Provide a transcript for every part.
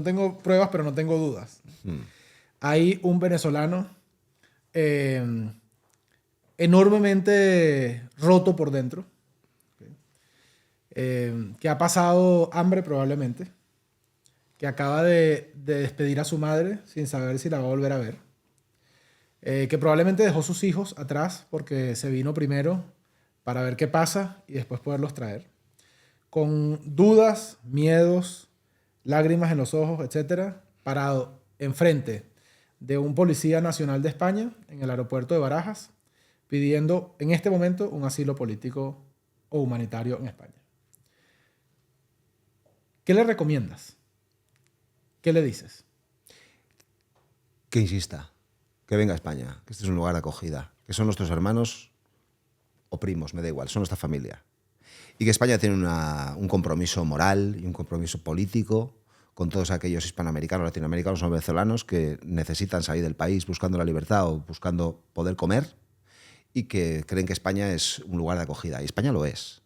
No tengo pruebas, pero no tengo dudas. Hay un venezolano enormemente roto por dentro, que ha pasado hambre probablemente, que acaba de despedir a su madre sin saber si la va a volver a ver, que probablemente dejó sus hijos atrás porque se vino primero para ver qué pasa y después poderlos traer, con dudas, miedos, lágrimas en los ojos, etcétera, parado enfrente de un policía nacional de España en el aeropuerto de Barajas, pidiendo en este momento un asilo político o humanitario en España. ¿Qué le recomiendas? ¿Qué le dices? Que insista, que venga a España, que este es un lugar de acogida, que son nuestros hermanos o primos, me da igual, son nuestra familia. Y que España tiene un compromiso moral y un compromiso político con todos aquellos hispanoamericanos, latinoamericanos o venezolanos que necesitan salir del país buscando la libertad o buscando poder comer y que creen que España es un lugar de acogida. Y España lo es.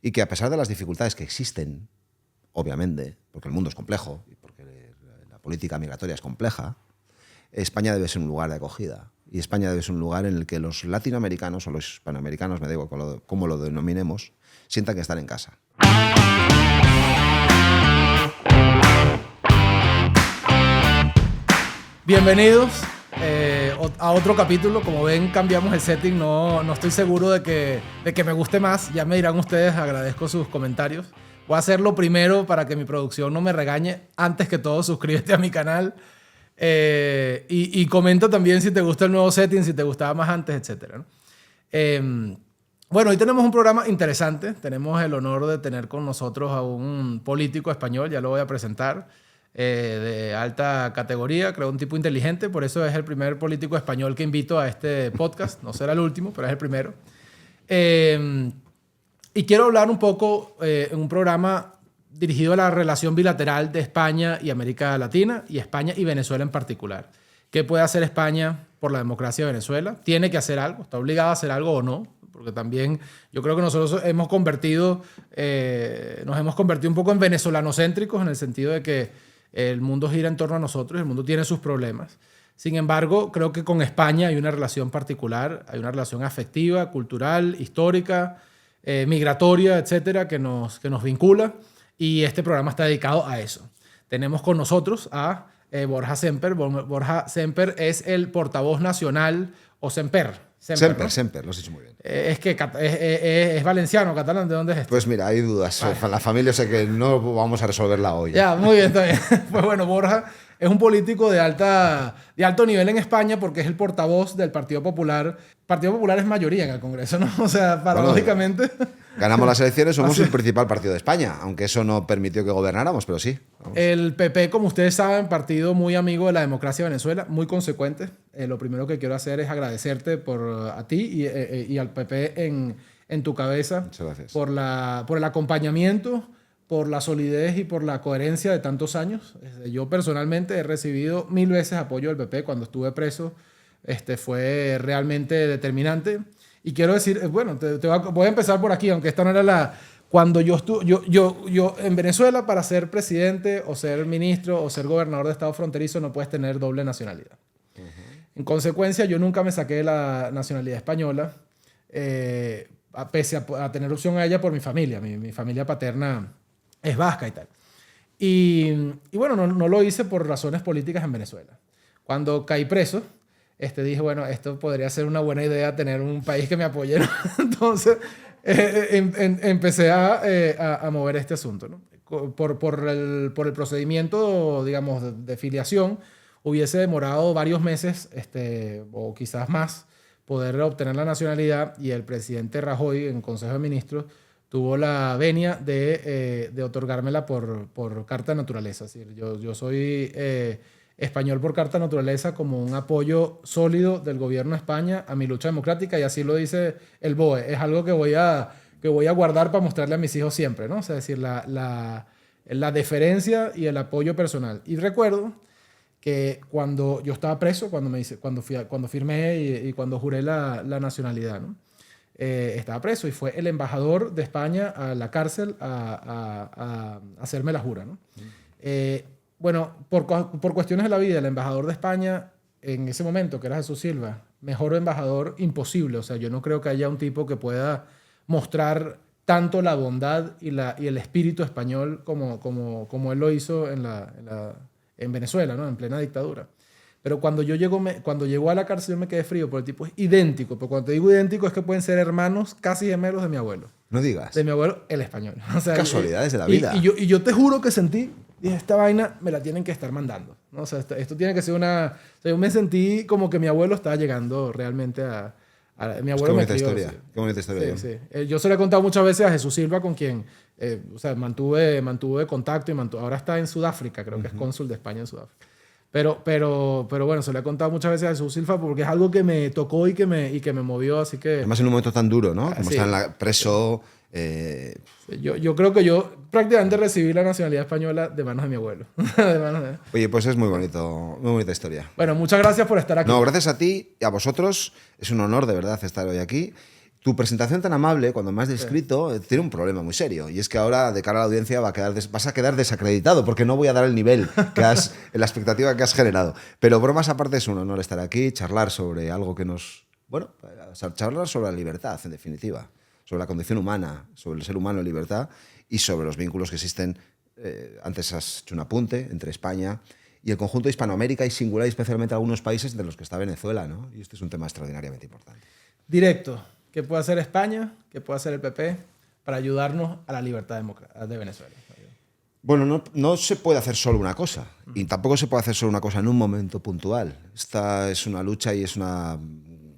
Y que a pesar de las dificultades que existen, obviamente, porque el mundo es complejo y porque la política migratoria es compleja, España debe ser un lugar de acogida. Y España debe ser un lugar en el que los latinoamericanos o los hispanoamericanos, me da igual cómo lo denominemos, sientan que están en casa. Bienvenidos a otro capítulo. Como ven, cambiamos el setting. No estoy seguro de que me guste más. Ya me dirán ustedes. Agradezco sus comentarios. Voy a hacerlo primero para que mi producción no me regañe. Antes que todo, suscríbete a mi canal. Y comenta también si te gusta el nuevo setting, si te gustaba más antes, etc. ¿no? Bueno, hoy tenemos un programa interesante. Tenemos el honor de tener con nosotros a un político español. Ya lo voy a presentar. De alta categoría, creo un tipo inteligente, por eso es el primer político español que invito a este podcast. No será el último, pero es el primero. Y quiero hablar un poco en un programa dirigido a la relación bilateral de España y América Latina, y España y Venezuela en particular. ¿Qué puede hacer España por la democracia de Venezuela? ¿Tiene que hacer algo? ¿Está obligada a hacer algo o no? Porque también yo creo que nosotros nos hemos convertido un poco en venezolanocéntricos, en el sentido de que el mundo gira en torno a nosotros, el mundo tiene sus problemas. Sin embargo, creo que con España hay una relación particular, hay una relación afectiva, cultural, histórica, migratoria, etcétera, que nos vincula, y este programa está dedicado a eso. Tenemos con nosotros a Borja Semper. Borja Semper es el portavoz nacional, o Semper, ¿no? Semper, lo has dicho muy bien. Es que es valenciano, catalán, ¿de dónde es esto? Pues mira, hay dudas. Vale. La familia sé que no vamos a resolverla hoy. Ya, muy bien, está bien. Pues bueno, Borja es un político de alto nivel en España porque es el portavoz del Partido Popular. El Partido Popular es mayoría en el Congreso, ¿no? O sea, paradójicamente. Bueno, ganamos las elecciones, somos el principal partido de España, aunque eso no permitió que gobernáramos, pero sí. Vamos. El PP, como ustedes saben, partido muy amigo de la democracia de Venezuela, muy consecuente. Lo primero que quiero hacer es agradecerte a ti y al PP en tu cabeza. Muchas gracias. Por el acompañamiento, por la solidez y por la coherencia de tantos años. Yo personalmente he recibido 1000 veces apoyo del PP cuando estuve preso. Fue realmente determinante. Y quiero decir, bueno, voy a empezar por aquí, aunque esta no era la... Cuando yo en Venezuela, para ser presidente o ser ministro o ser gobernador de estado fronterizo, no puedes tener doble nacionalidad. En consecuencia, yo nunca me saqué la nacionalidad española, pese a tener opción a ella por mi familia. Mi familia paterna es vasca y tal. Y bueno, no lo hice por razones políticas en Venezuela. Cuando caí preso, dije, bueno, esto podría ser una buena idea, tener un país que me apoye, ¿no? Entonces, empecé a mover este asunto, ¿no? Por el procedimiento, digamos, de filiación, hubiese demorado varios meses, o quizás más, poder obtener la nacionalidad, y el presidente Rajoy, en Consejo de Ministros, tuvo la venia de otorgármela por carta de naturaleza. Es decir, yo soy español por carta de naturaleza, como un apoyo sólido del gobierno de España a mi lucha democrática, y así lo dice el BOE. Es algo que voy a guardar para mostrarle a mis hijos siempre, ¿no? O sea, es decir, la deferencia y el apoyo personal. Y recuerdo que cuando yo estaba preso, cuando firmé y cuando juré la nacionalidad, ¿no? Estaba preso y fue el embajador de España a la cárcel a hacerme la jura, ¿no? Bueno, por cuestiones de la vida, el embajador de España en ese momento, que era Jesús Silva, mejor embajador imposible. O sea, yo no creo que haya un tipo que pueda mostrar tanto la bondad y el espíritu español como él lo hizo en Venezuela, ¿no? En plena dictadura. Pero cuando llegó a la cárcel yo me quedé frío, porque el tipo es idéntico. Pero cuando te digo idéntico es que pueden ser hermanos casi gemelos de mi abuelo. No digas. De mi abuelo, el español. O sea, Casualidades de la vida. Y yo te juro que sentí, dije, esta vaina me la tienen que estar mandando, ¿no? O sea, esto tiene que ser una... O sea, yo me sentí como que mi abuelo estaba llegando realmente mi abuelo me Qué bonita crió, historia. sí. Qué bonita historia. Sí, sí. Yo se lo he contado muchas veces a Jesús Silva, con quien o sea, mantuve contacto ahora está en Sudáfrica, creo que es cónsul de España en Sudáfrica. Pero bueno, se lo he contado muchas veces a Jesús Silva porque es algo que me tocó y que me movió, así que... Además, en un momento tan duro, ¿no? Como Sí. estar preso. Yo creo que yo prácticamente recibí la nacionalidad española de manos de mi abuelo. Oye, pues es muy bonito, muy bonita historia. Bueno, muchas gracias por estar aquí. No, gracias a ti y a vosotros. Es un honor, de verdad, estar hoy aquí. Tu presentación tan amable, cuando me has descrito, tiene un problema muy serio. Y es que ahora, de cara a la audiencia, vas a quedar desacreditado porque no voy a dar el nivel la expectativa que has generado. Pero bromas aparte, es un honor estar aquí, charlar sobre algo que nos... Bueno, charlar sobre la libertad, en definitiva. Sobre la condición humana, sobre el ser humano en libertad y sobre los vínculos que existen. Antes has hecho un apunte entre España y el conjunto de Hispanoamérica y singular y especialmente algunos países de los que está Venezuela, ¿no? Y este es un tema extraordinariamente importante. Directo. ¿Qué puede hacer España? ¿Qué puede hacer el PP para ayudarnos a la libertad de Venezuela? Bueno, no se puede hacer solo una cosa. Y tampoco se puede hacer solo una cosa en un momento puntual. Esta es una lucha y es una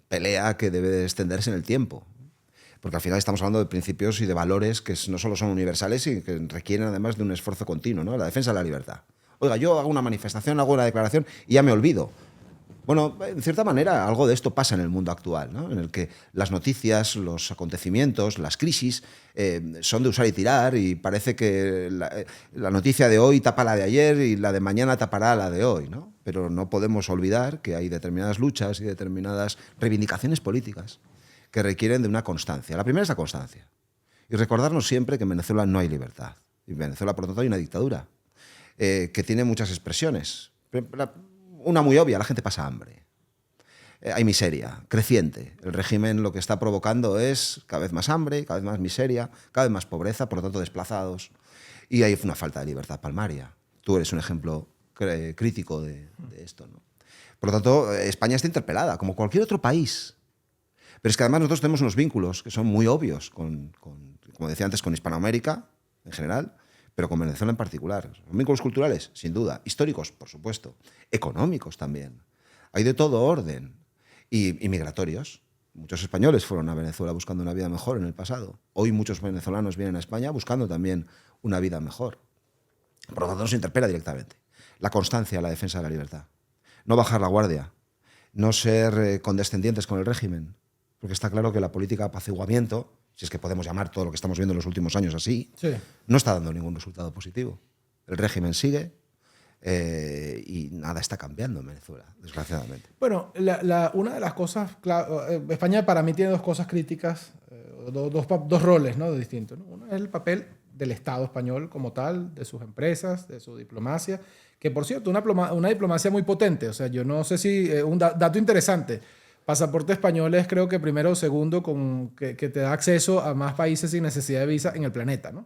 pelea que debe extenderse en el tiempo. Porque al final estamos hablando de principios y de valores que no solo son universales y que requieren además de un esfuerzo continuo, ¿no? La defensa de la libertad. Oiga, yo hago una manifestación, hago una declaración y ya me olvido. Bueno, en cierta manera algo de esto pasa en el mundo actual, ¿no? En el que las noticias, los acontecimientos, las crisis son de usar y tirar y parece que la noticia de hoy tapa la de ayer y la de mañana tapará la de hoy, ¿no? Pero no podemos olvidar que hay determinadas luchas y determinadas reivindicaciones políticas que requieren de una constancia. La primera es la constancia. Y recordarnos siempre que en Venezuela no hay libertad. Y en Venezuela, por lo tanto, hay una dictadura que tiene muchas expresiones. Una muy obvia, la gente pasa hambre. Hay miseria creciente. El régimen lo que está provocando es cada vez más hambre, cada vez más miseria, cada vez más pobreza, por lo tanto desplazados. Y hay una falta de libertad palmaria. Tú eres un ejemplo crítico de esto, ¿no? Por lo tanto, España está interpelada, como cualquier otro país. Pero es que además nosotros tenemos unos vínculos que son muy obvios, como decía antes, con Hispanoamérica en general, pero con Venezuela en particular. Son vínculos culturales, sin duda. Históricos, por supuesto. Económicos también. Hay de todo orden. Y migratorios. Muchos españoles fueron a Venezuela buscando una vida mejor en el pasado. Hoy muchos venezolanos vienen a España buscando también una vida mejor. Por lo tanto, nos interpela directamente. La constancia, la defensa de la libertad. No bajar la guardia. No ser condescendientes con el régimen. Porque está claro que la política de apaciguamiento, si es que podemos llamar todo lo que estamos viendo en los últimos años así, sí, no está dando ningún resultado positivo. El régimen sigue y nada está cambiando en Venezuela, desgraciadamente. Bueno, una de las cosas, España para mí tiene dos cosas críticas, dos roles, ¿no? Distintos, ¿no? Uno es el papel del Estado español como tal, de sus empresas, de su diplomacia, que por cierto, una diplomacia muy potente. O sea, yo no sé si, un dato interesante, pasaporte español es creo que primero o segundo que te da acceso a más países sin necesidad de visa en el planeta, ¿no?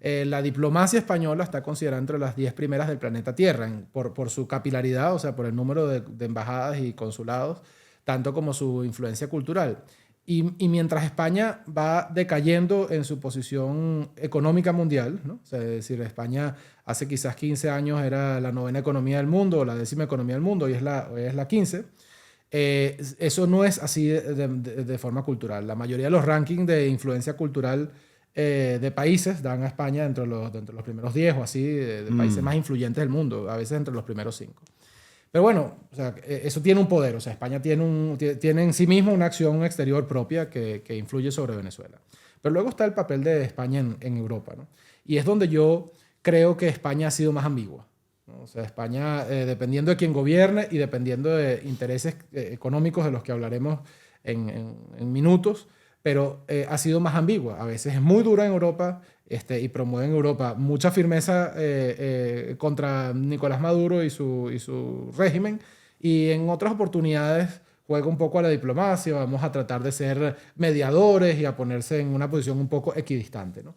La diplomacia española está considerada entre las 10 primeras del planeta Tierra por su capilaridad, o sea, por el número de embajadas y consulados, tanto como su influencia cultural. Y mientras España va decayendo en su posición económica mundial, ¿no? O sea, es decir, España hace quizás 15 años era la 9ª economía del mundo o la 10ª economía del mundo, hoy es la 15. Eso no es así de forma cultural. La mayoría de los rankings de influencia cultural de países dan a España entre los primeros 10 o así, de países más influyentes del mundo, a veces entre los primeros 5. Pero bueno, o sea, eso tiene un poder. O sea, España tiene en sí mismo una acción exterior propia que influye sobre Venezuela. Pero luego está el papel de España en Europa, ¿no? Y es donde yo creo que España ha sido más ambigua. O sea, España, dependiendo de quién gobierne y dependiendo de intereses económicos de los que hablaremos en minutos, pero ha sido más ambigua. A veces es muy dura en Europa y promueve en Europa mucha firmeza contra Nicolás Maduro y su régimen, y en otras oportunidades juega un poco a la diplomacia, vamos a tratar de ser mediadores y a ponerse en una posición un poco equidistante, ¿no?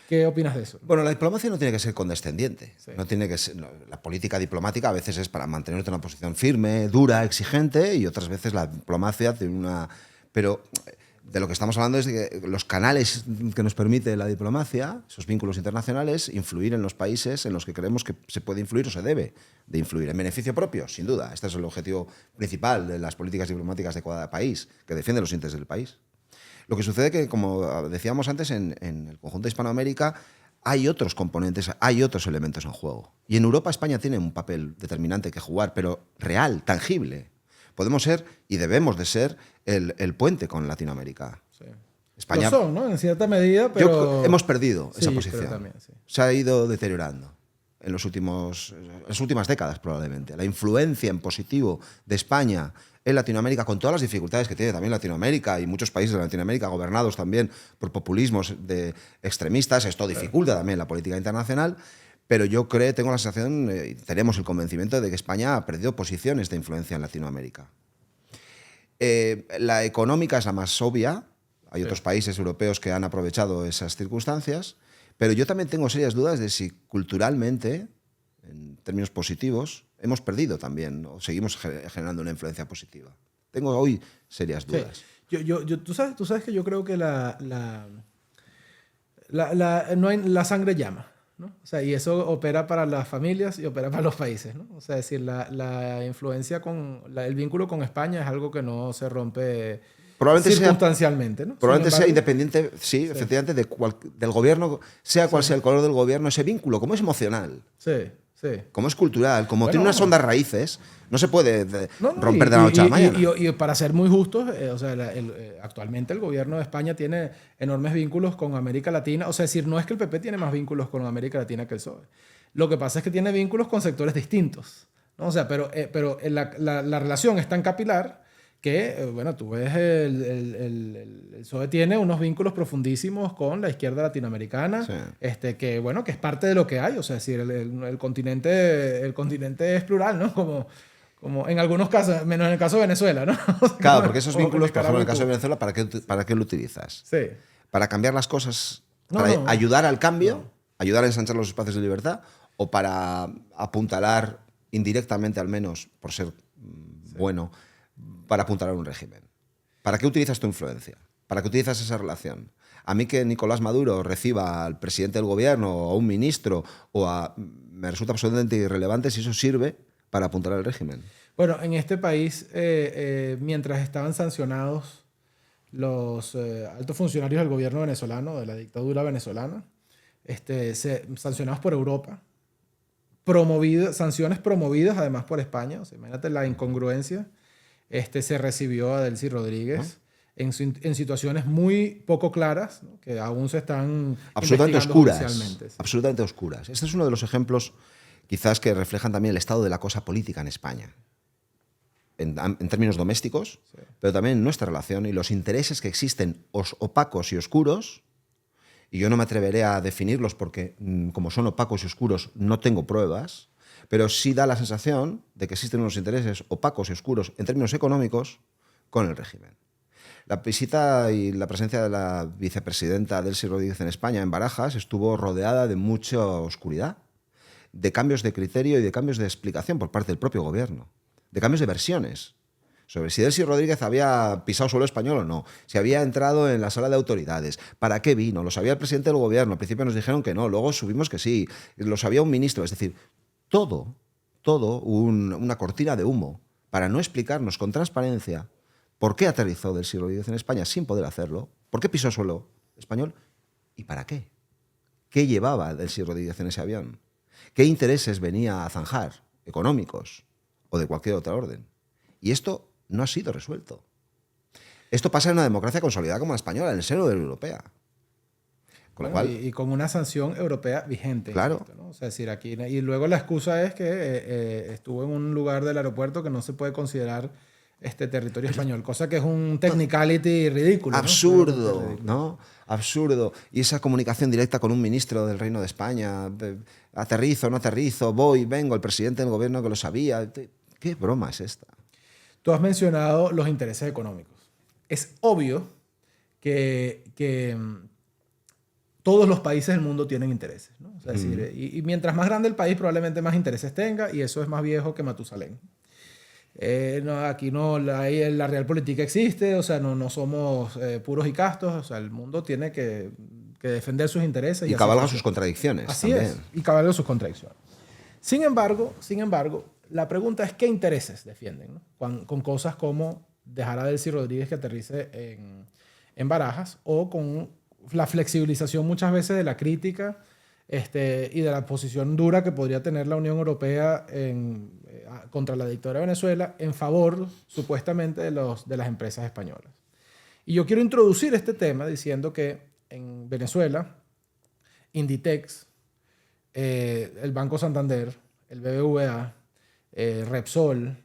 ¿Qué opinas de eso? Bueno, la diplomacia no tiene que ser condescendiente. Sí. No tiene que ser, no, la política diplomática a veces es para mantenerte en una posición firme, dura, exigente, y otras veces la diplomacia tiene una... Pero de lo que estamos hablando es de que los canales que nos permite la diplomacia, esos vínculos internacionales, influir en los países en los que creemos que se puede influir o se debe de influir. En beneficio propio, sin duda. Este es el objetivo principal de las políticas diplomáticas de cada país, que defiende los intereses del país. Lo que sucede que, como decíamos antes, en el conjunto de Hispanoamérica hay otros componentes, hay otros elementos en juego. Y en Europa España tiene un papel determinante que jugar, pero real, tangible. Podemos ser y debemos de ser el puente con Latinoamérica. Sí. España, Lo son, ¿no? En cierta medida, pero... hemos perdido esa Sí, posición. pero también, sí. Se ha ido deteriorando en las últimas décadas, probablemente. La influencia en positivo de España en Latinoamérica, con todas las dificultades que tiene también Latinoamérica y muchos países de Latinoamérica gobernados también por populismos de extremistas, esto dificulta también la política internacional, pero yo tengo la sensación, tenemos el convencimiento de que España ha perdido posiciones de influencia en Latinoamérica. La económica es la más obvia, hay otros países europeos que han aprovechado esas circunstancias, pero yo también tengo serias dudas de si culturalmente, en términos positivos, hemos perdido también, o seguimos generando una influencia positiva. Tengo hoy serias dudas. Sí. Tú sabes que yo creo que no hay, la sangre llama, ¿no? O sea, y eso opera para las familias y opera para los países, ¿no? O sea, es decir, la influencia el vínculo con España es algo que no se rompe circunstancialmente, ¿no? Probablemente sea embargo, independiente, sí, efectivamente, del gobierno, sea cual sea el color del gobierno, ese vínculo, como es emocional. Sí, sí. Como es cultural, como tiene unas hondas raíces, no se puede romper de la y, noche a la mañana. Y para ser muy justos, o sea, actualmente el gobierno de España tiene enormes vínculos con América Latina. O sea, es decir, no es que el PP tiene más vínculos con América Latina que el PSOE. Lo que pasa es que tiene vínculos con sectores distintos, ¿no? O sea, pero la relación es tan capilar que, bueno, tú ves, el PSOE tiene unos vínculos profundísimos con la izquierda latinoamericana, Sí. que, bueno, que es parte de lo que hay. O sea, es decir, el continente es plural, ¿no? Como en algunos casos, menos en el caso de Venezuela, ¿no? Claro, porque esos vínculos, por ejemplo, en el caso de Cuba. Venezuela, ¿para qué lo utilizas? Sí. ¿Para cambiar las cosas? No, ¿Para no. ayudar al cambio? ¿Ayudar a ensanchar los espacios de libertad? ¿O para apuntalar, indirectamente al menos, por ser bueno, para apuntalar un régimen? ¿Para qué utilizas tu influencia? ¿Para qué utilizas esa relación? A mí que Nicolás Maduro reciba al presidente del gobierno o a un ministro me resulta absolutamente irrelevante si eso sirve para apuntalar el régimen. Bueno, en este país, mientras estaban sancionados los altos funcionarios del gobierno venezolano, de la dictadura venezolana, sancionados por Europa, sanciones promovidas además por España. O sea, imagínate la incongruencia. Se recibió a Delcy Rodríguez en situaciones muy poco claras, ¿no? Que aún se están absolutamente investigando oscuras. oficialmente. Sí. Absolutamente oscuras. Este es uno de los ejemplos quizás que reflejan también el estado de la cosa política en España. En términos domésticos, sí, pero también en nuestra relación y los intereses que existen opacos y oscuros. Y yo no me atreveré a definirlos porque, como son opacos y oscuros, no tengo pruebas, pero sí da la sensación de que existen unos intereses opacos y oscuros en términos económicos con el régimen. La visita y la presencia de la vicepresidenta Delcy Rodríguez en España, en Barajas, estuvo rodeada de mucha oscuridad, de cambios de criterio y de cambios de explicación por parte del propio gobierno, de cambios de versiones sobre si Delcy Rodríguez había pisado suelo español o no, si había entrado en la sala de autoridades, para qué vino, lo sabía el presidente del gobierno, al principio nos dijeron que no, luego subimos que sí, lo sabía un ministro, es decir, todo una cortina de humo para no explicarnos con transparencia por qué aterrizó Delcy Rodríguez en España sin poder hacerlo, por qué pisó suelo español y para qué. ¿Qué llevaba Delcy Rodríguez en ese avión? ¿Qué intereses venía a zanjar, económicos o de cualquier otra orden? Y esto no ha sido resuelto. Esto pasa en una democracia consolidada como la española, en el seno de la europea. Con lo cual, y con una sanción europea vigente. Claro. Esto, ¿no? O sea, es decir, aquí, y luego la excusa es que estuvo en un lugar del aeropuerto que no se puede considerar territorio español, cosa que es un technicality ridículo. Absurdo, ¿no? Absurdo. Y esa comunicación directa con un ministro del Reino de España, aterrizo, no aterrizo, voy, vengo, el presidente del gobierno que lo sabía. ¿Qué broma es esta? Tú has mencionado los intereses económicos. Es obvio que todos los países del mundo tienen intereses, ¿no? O sea, es decir, y mientras más grande el país, probablemente más intereses tenga, y eso es más viejo que Matusalén. No, aquí no, la realpolitik existe, o sea, no somos puros y castos, o sea, el mundo tiene que defender sus intereses. Y cabalga sus contradicciones. Así también. es, y cabalga sus contradicciones. Sin embargo, la pregunta es qué intereses defienden, ¿no? con cosas como dejar a Delcy Rodríguez que aterrice en Barajas, o con la flexibilización muchas veces de la crítica y de la posición dura que podría tener la Unión Europea contra la dictadura de Venezuela en favor, supuestamente, de las empresas españolas. Y yo quiero introducir este tema diciendo que en Venezuela, Inditex, el Banco Santander, el BBVA, Repsol,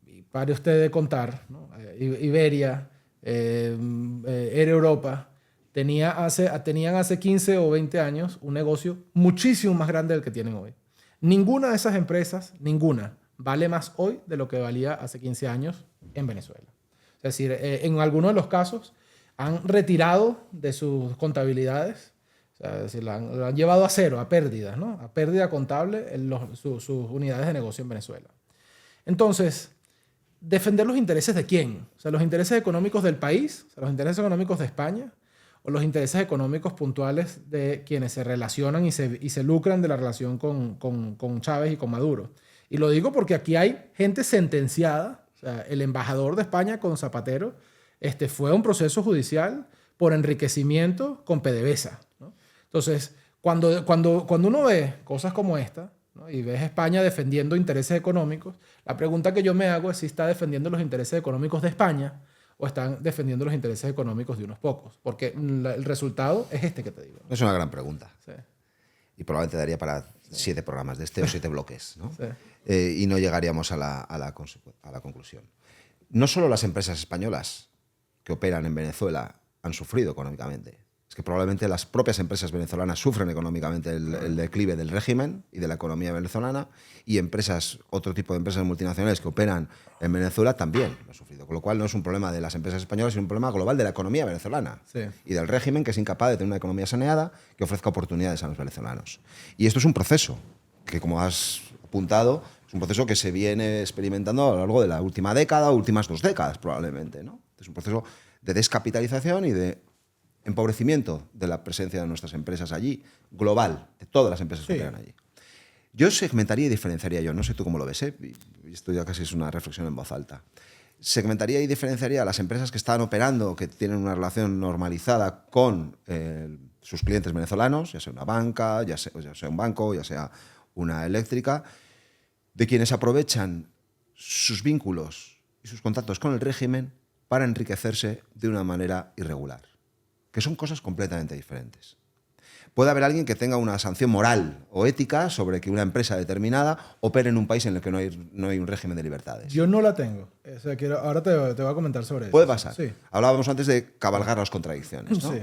y pare usted de contar, ¿no? Iberia, Air Europa, tenían hace 15 o 20 años un negocio muchísimo más grande del que tienen hoy. Ninguna de esas empresas, ninguna, vale más hoy de lo que valía hace 15 años en Venezuela. Es decir, en algunos de los casos han retirado de sus contabilidades, o sea, es decir, lo han llevado a cero, a pérdidas, ¿no? A pérdida contable sus unidades de negocio en Venezuela. Entonces, ¿defender los intereses de quién? O sea, los intereses económicos del país, o sea, los intereses económicos de España, o los intereses económicos puntuales de quienes se relacionan y se lucran de la relación con Chávez y con Maduro. Y lo digo porque aquí hay gente sentenciada. O sea, el embajador de España con Zapatero fue a un proceso judicial por enriquecimiento con PDVSA, ¿no? Entonces, cuando uno ve cosas como esta, ¿no? Y ves a España defendiendo intereses económicos, la pregunta que yo me hago es si está defendiendo los intereses económicos de España o están defendiendo los intereses económicos de unos pocos. Porque el resultado es este que te digo, ¿no? Es una gran pregunta. Sí. Y probablemente daría para 7 programas de o 7 bloques, ¿no? Sí. Y no llegaríamos a la conclusión. No solo las empresas españolas que operan en Venezuela han sufrido económicamente. Es que probablemente las propias empresas venezolanas sufren económicamente el declive del régimen y de la economía venezolana, y otro tipo de empresas multinacionales que operan en Venezuela también lo han sufrido. Con lo cual no es un problema de las empresas españolas, sino un problema global de la economía venezolana. Sí. Y del régimen, que es incapaz de tener una economía saneada que ofrezca oportunidades a los venezolanos. Y esto es un proceso que, como has apuntado, es un proceso que se viene experimentando a lo largo de la última década, últimas 2 décadas probablemente, ¿no? Es un proceso de descapitalización y de empobrecimiento de la presencia de nuestras empresas allí, global, de todas las empresas que operan allí. Yo segmentaría y diferenciaría, no sé tú cómo lo ves, y esto ya casi es una reflexión en voz alta. Segmentaría y diferenciaría a las empresas que están operando, que tienen una relación normalizada con sus clientes venezolanos, ya sea una banca, ya sea un banco, ya sea una eléctrica, de quienes aprovechan sus vínculos y sus contactos con el régimen para enriquecerse de una manera irregular, que son cosas completamente diferentes. Puede haber alguien que tenga una sanción moral o ética sobre que una empresa determinada opere en un país en el que no hay un régimen de libertades. Yo no la tengo. O sea, ahora te voy a comentar sobre eso. Puede pasar. Sí. Hablábamos antes de cabalgar las contradicciones, ¿no? Sí.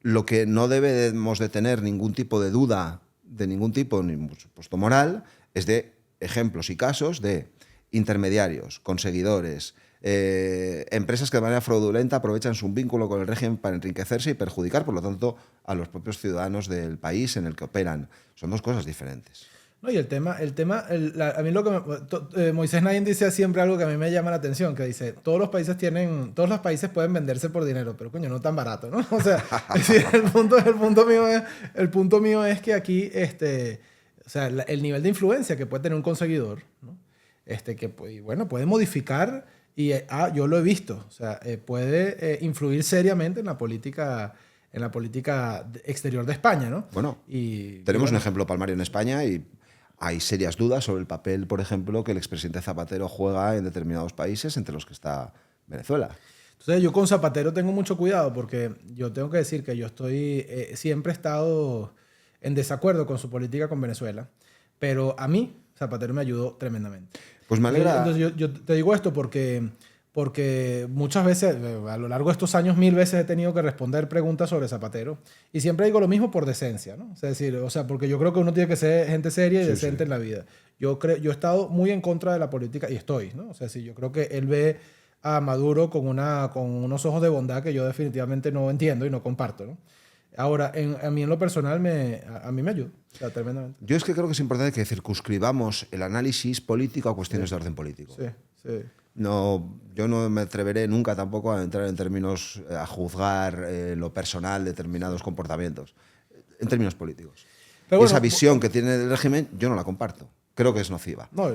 Lo que no debemos de tener ningún tipo de duda, de ningún tipo, ni por supuesto moral, es de ejemplos y casos de intermediarios, conseguidores, empresas que de manera fraudulenta aprovechan su vínculo con el régimen para enriquecerse y perjudicar, por lo tanto, a los propios ciudadanos del país en el que operan. Son 2 cosas diferentes. No, y a mí Moisés Naim dice siempre algo que a mí me llama la atención, que dice, todos los países pueden venderse por dinero, pero coño, no tan barato, ¿no? O sea, es decir, el punto mío es que aquí, o sea, el nivel de influencia que puede tener un conseguidor, ¿no? Puede modificar, y yo lo he visto, o sea, puede influir seriamente en la política exterior de España, ¿no? Bueno, tenemos un ejemplo palmario en España y hay serias dudas sobre el papel, por ejemplo, que el expresidente Zapatero juega en determinados países, entre los que está Venezuela. Entonces, yo con Zapatero tengo mucho cuidado porque yo tengo que decir que yo siempre he estado en desacuerdo con su política con Venezuela, pero a mí Zapatero me ayudó tremendamente. Pues me alegra. Entonces yo te digo esto porque muchas veces, a lo largo de estos años, 1000 veces he tenido que responder preguntas sobre Zapatero. Y siempre digo lo mismo por decencia, ¿no? Es decir, o sea, porque yo creo que uno tiene que ser gente seria y Sí, decente sí. en la vida. Yo he estado muy en contra de la política y estoy, ¿no? O sea, sí, yo creo que él ve a Maduro con unos ojos de bondad que yo definitivamente no entiendo y no comparto, ¿no? Ahora, a mí en lo personal, a mí me ayuda, o sea, tremendamente. Yo es que creo que es importante que circunscribamos el análisis político a cuestiones de orden político. Sí, sí. No, yo no me atreveré nunca tampoco a entrar en términos, a juzgar lo personal de determinados comportamientos, en términos políticos. Pero Y esa bueno, visión que tiene del régimen, yo no la comparto. Creo que es nociva. no,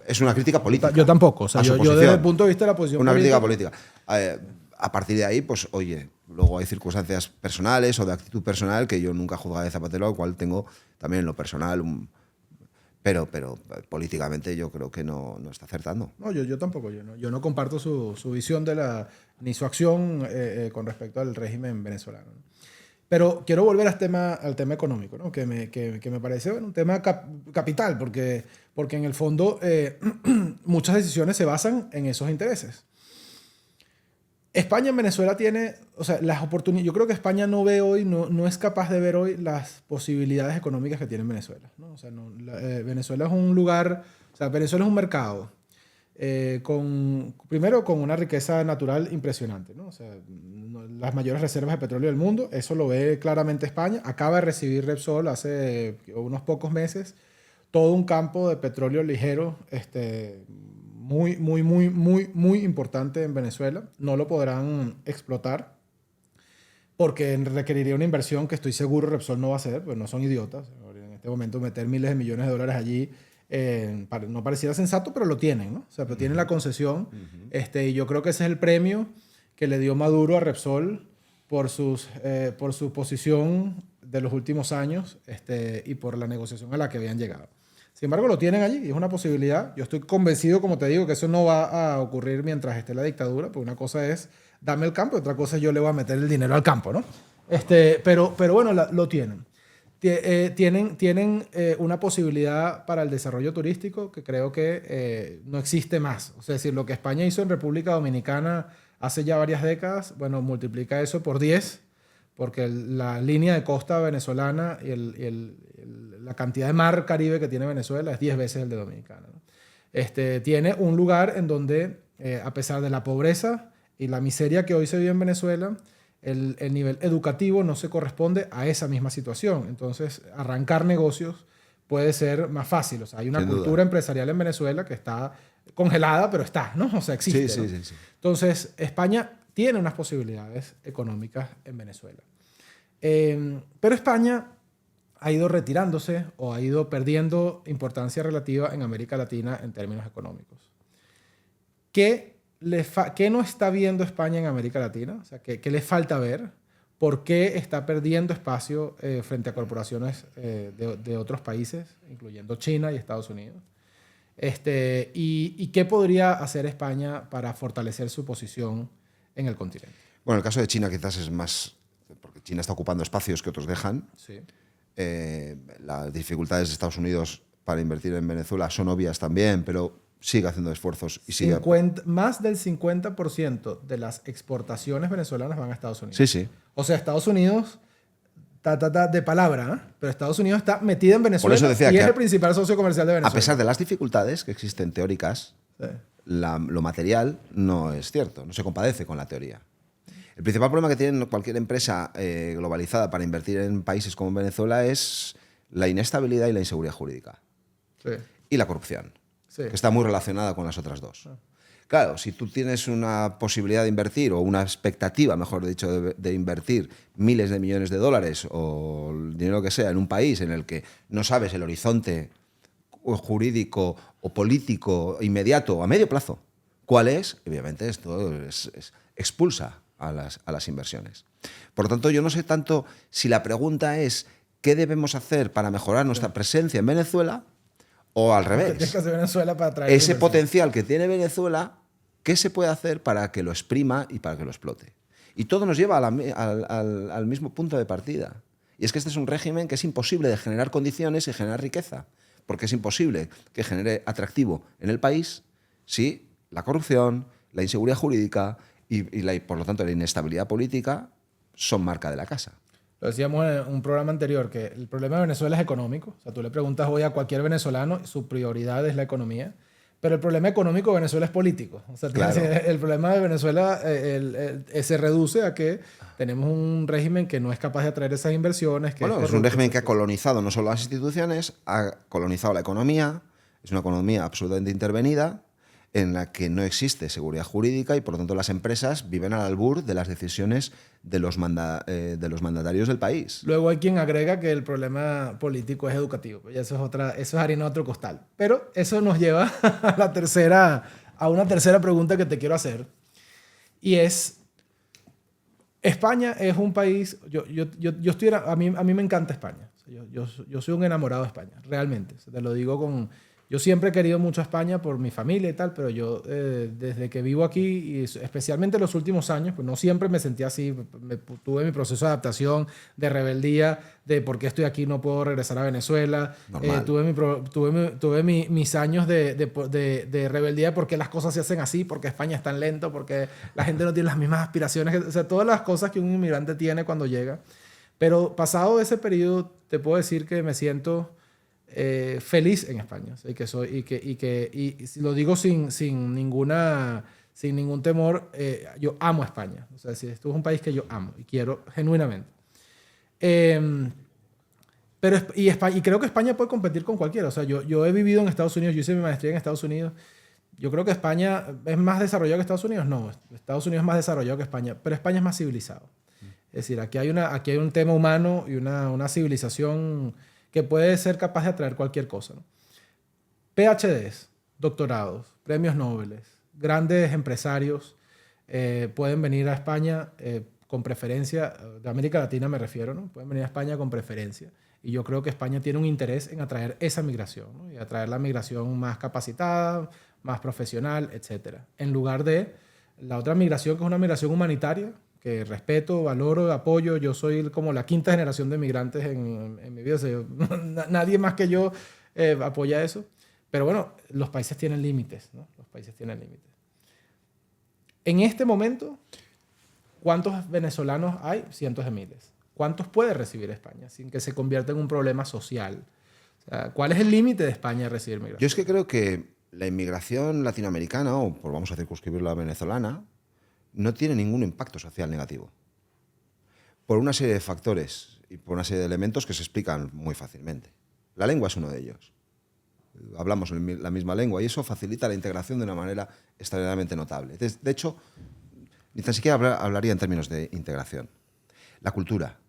Es una crítica política. yo tampoco. O sea, a su yo posición. desde el punto de vista de la posición Una crítica política. A partir de ahí, pues, oye, luego hay circunstancias personales o de actitud personal que yo nunca juzgaré de Zapatero, al cual tengo también en lo personal pero políticamente yo creo que no está acertando. No, yo tampoco. Yo no comparto su visión ni su acción con respecto al régimen venezolano, ¿no? Pero quiero volver al tema económico, ¿no? que me parece un tema capital, porque en el fondo muchas decisiones se basan en esos intereses. España en Venezuela tiene, o sea, las oportunidades. Yo creo que España no es capaz de ver hoy las posibilidades económicas que tiene en Venezuela, ¿no? O sea, Venezuela es un lugar, o sea, Venezuela es un mercado primero con una riqueza natural impresionante, ¿no? O sea, las mayores reservas de petróleo del mundo, eso lo ve claramente España. Acaba de recibir Repsol hace unos pocos meses todo un campo de petróleo ligero, muy importante en Venezuela. No lo podrán explotar porque requeriría una inversión que estoy seguro Repsol no va a hacer, pues no son idiotas. En este momento meter miles de millones de dólares allí no pareciera sensato, pero lo tienen, ¿no? O sea, pero tienen la concesión. Y yo creo que ese es el premio que le dio Maduro a Repsol por su posición de los últimos años y por la negociación a la que habían llegado. Sin embargo, lo tienen allí y es una posibilidad. Yo estoy convencido, como te digo, que eso no va a ocurrir mientras esté la dictadura, porque una cosa es dame el campo, otra cosa es yo le voy a meter el dinero al campo, ¿no? Pero bueno, lo tienen. Tienen una posibilidad para el desarrollo turístico que creo que no existe más. O sea, es decir, lo que España hizo en República Dominicana hace ya varias décadas, bueno, multiplica eso por 10, porque la línea de costa venezolana y la cantidad de mar Caribe que tiene Venezuela es 10 veces el de Dominicana, ¿no? Tiene un lugar en donde, a pesar de la pobreza y la miseria que hoy se vive en Venezuela, el nivel educativo no se corresponde a esa misma situación. Entonces, arrancar negocios puede ser más fácil. O sea, hay una cultura empresarial en Venezuela que está congelada, pero está, ¿no? O sea, existe. Sí, ¿no? sí. Entonces, España tiene unas posibilidades económicas en Venezuela. Pero España ha ido retirándose o ha ido perdiendo importancia relativa en América Latina en términos económicos. ¿Qué no está viendo España en América Latina? O sea, ¿qué le falta ver? ¿Por qué está perdiendo espacio frente a corporaciones de otros países, incluyendo China y Estados Unidos? ¿Y qué podría hacer España para fortalecer su posición en el continente? Bueno, el caso de China quizás es más, porque China está ocupando espacios que otros dejan. Sí. Las dificultades de Estados Unidos para invertir en Venezuela son obvias también, pero sigue haciendo esfuerzos y sigue... Más del 50% de las exportaciones venezolanas van a Estados Unidos. Sí. O sea, Estados Unidos, de palabra, ¿eh? Pero Estados Unidos está metida en Venezuela. Por eso decía y que es el principal socio comercial de Venezuela. A pesar de las dificultades que existen teóricas, sí, lo material no es cierto, no se compadece con la teoría. El principal problema que tiene cualquier empresa globalizada para invertir en países como Venezuela es la inestabilidad y la inseguridad jurídica. Sí. Y la corrupción, Sí. que está muy relacionada con las otras dos. Claro, si tú tienes una posibilidad de invertir o una expectativa, mejor dicho, de invertir miles de millones de dólares o el dinero que sea en un país en el que no sabes el horizonte jurídico o político inmediato a medio plazo, ¿cuál es? Obviamente esto expulsa a las inversiones. Por lo tanto, yo no sé tanto si la pregunta es ¿qué debemos hacer para mejorar nuestra presencia en Venezuela? O al revés. Venezuela para atraer Ese potencial que tiene Venezuela, ¿qué se puede hacer para que lo exprima y para que lo explote? Y todo nos lleva al mismo punto de partida. Y es que este es un régimen que es imposible de generar condiciones y generar riqueza. porque es imposible que genere atractivo en el país si la corrupción, la inseguridad jurídica y por lo tanto la inestabilidad política son marca de la casa. Lo decíamos en un programa anterior, que el problema de Venezuela es económico. O sea, tú le preguntas hoy a cualquier venezolano, su prioridad es la economía. Pero el problema económico de Venezuela es político. O sea, Claro. el problema de Venezuela se reduce a que tenemos un régimen que no es capaz de atraer esas inversiones. Que Bueno, es un régimen que ha colonizado no solo las instituciones, ha colonizado la economía. Es una economía absolutamente intervenida en la que no existe seguridad jurídica y por lo tanto las empresas viven al albur de las decisiones de los mandatarios del país. Luego hay quien agrega que el problema político es educativo. Pues ya eso es harina de otro costal. Pero eso nos lleva a una tercera pregunta que te quiero hacer. Y es, España es un país, a mí me encanta España. Yo soy un enamorado de España, realmente. Te lo digo yo siempre he querido mucho a España por mi familia y tal, pero yo desde que vivo aquí, y especialmente en los últimos años, pues no siempre me sentía así. Tuve mi proceso de adaptación, de rebeldía, de por qué estoy aquí, no puedo regresar a Venezuela. Tuve mis años de rebeldía porque las cosas se hacen así, porque España es tan lento, porque la gente no tiene las mismas aspiraciones. O sea, todas las cosas que un inmigrante tiene cuando llega. Pero pasado ese periodo, te puedo decir que me siento feliz en España. O sea, y lo digo sin ningún temor. Yo amo España. O sea, esto es un país que yo amo y quiero genuinamente. Y creo que España puede competir con cualquiera. O sea, yo he vivido en Estados Unidos, yo hice mi maestría en Estados Unidos. Yo creo que España es más desarrollado que Estados Unidos. No, Estados Unidos es más desarrollado que España, pero España es más civilizado. Es decir, aquí hay un tema humano y una civilización que puede ser capaz de atraer cualquier cosa, ¿no? PhDs, doctorados, premios Nobel, grandes empresarios pueden venir a España con preferencia, de América Latina me refiero, ¿no? Pueden venir a España con preferencia. Y yo creo que España tiene un interés en atraer esa migración, ¿no? Y atraer la migración más capacitada, más profesional, etc. En lugar de la otra migración, que es una migración humanitaria, que respeto, valoro, apoyo. Yo soy como la quinta generación de migrantes en mi vida. O sea, nadie más que yo apoya eso. Pero bueno, los países tienen límites, ¿no? Los países tienen límites. En este momento, ¿cuántos venezolanos hay? Cientos de miles. ¿Cuántos puede recibir España sin que se convierta en un problema social? O sea, ¿cuál es el límite de España de recibir migración? Yo es que creo que la inmigración latinoamericana, o por vamos a circunscribirla a venezolana, no tiene ningún impacto social negativo. Por una serie de factores y por una serie de elementos que se explican muy fácilmente. La lengua es uno de ellos. Hablamos la misma lengua y eso facilita la integración de una manera extraordinariamente notable. De hecho, ni tan siquiera hablaría en términos de integración. La cultura.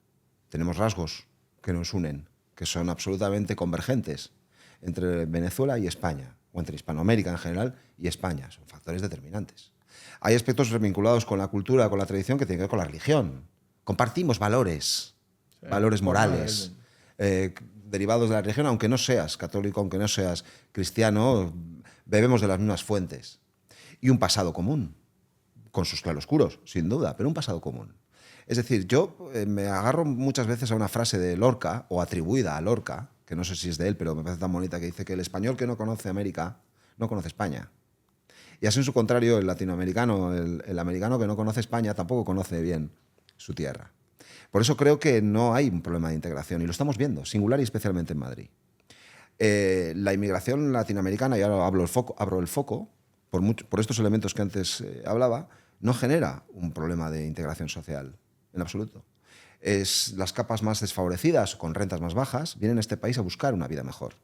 Tenemos rasgos que nos unen, que son absolutamente convergentes entre Venezuela y España, o entre Hispanoamérica en general y España. Son factores determinantes. Hay aspectos vinculados con la cultura, con la tradición, que tienen que ver con la religión. Compartimos valores, valores morales, derivados de la religión, aunque no seas católico, aunque no seas cristiano, bebemos de las mismas fuentes. Y un pasado común, con sus claroscuros, sin duda, pero un pasado común. Es decir, yo me agarro muchas veces a una frase de Lorca, o atribuida a Lorca, que no sé si es de él, pero me parece tan bonita, que dice que el español que no conoce América no conoce España. Y así en su contrario, el latinoamericano, el americano que no conoce España tampoco conoce bien su tierra. Por eso creo que no hay un problema de integración, y lo estamos viendo, singular y especialmente en Madrid. La inmigración latinoamericana, y ahora abro el foco, por estos elementos que antes hablaba, no genera un problema de integración social, en absoluto. Las capas más desfavorecidas, con rentas más bajas, vienen a este país a buscar una vida mejor,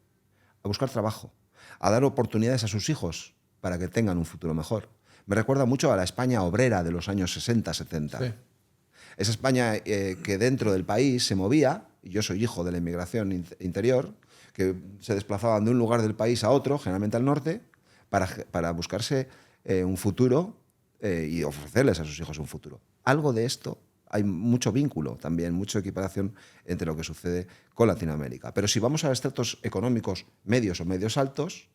a buscar trabajo, a dar oportunidades a sus hijos para que tengan un futuro mejor. Me recuerda mucho a la España obrera de los años 60, 70. Sí. Esa España que dentro del país se movía, y yo soy hijo de la inmigración interior, que se desplazaban de un lugar del país a otro, generalmente al norte, para buscarse un futuro y ofrecerles a sus hijos un futuro. Algo de esto, hay mucho vínculo también, mucha equiparación entre lo que sucede con Latinoamérica. Pero si vamos a estratos económicos medios o medios altos,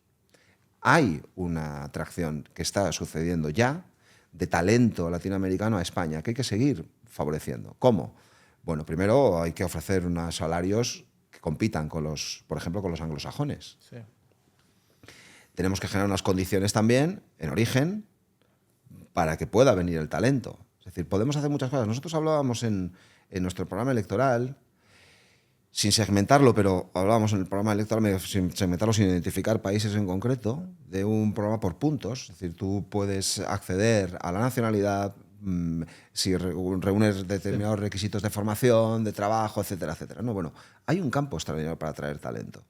hay una atracción que está sucediendo ya de talento latinoamericano a España, que hay que seguir favoreciendo. ¿Cómo? Bueno, primero hay que ofrecer unos salarios que compitan con por ejemplo, con los anglosajones. Sí. Tenemos que generar unas condiciones también, en origen, para que pueda venir el talento. Es decir, podemos hacer muchas cosas. Nosotros hablábamos en nuestro programa electoral, sin segmentarlo, pero hablábamos en el programa electoral, sin segmentarlo, sin identificar países en concreto, de un programa por puntos. Es decir, tú puedes acceder a la nacionalidad si reúnes determinados requisitos de formación, de trabajo, etcétera, etcétera. No, bueno, hay un campo extraordinario para atraer talento.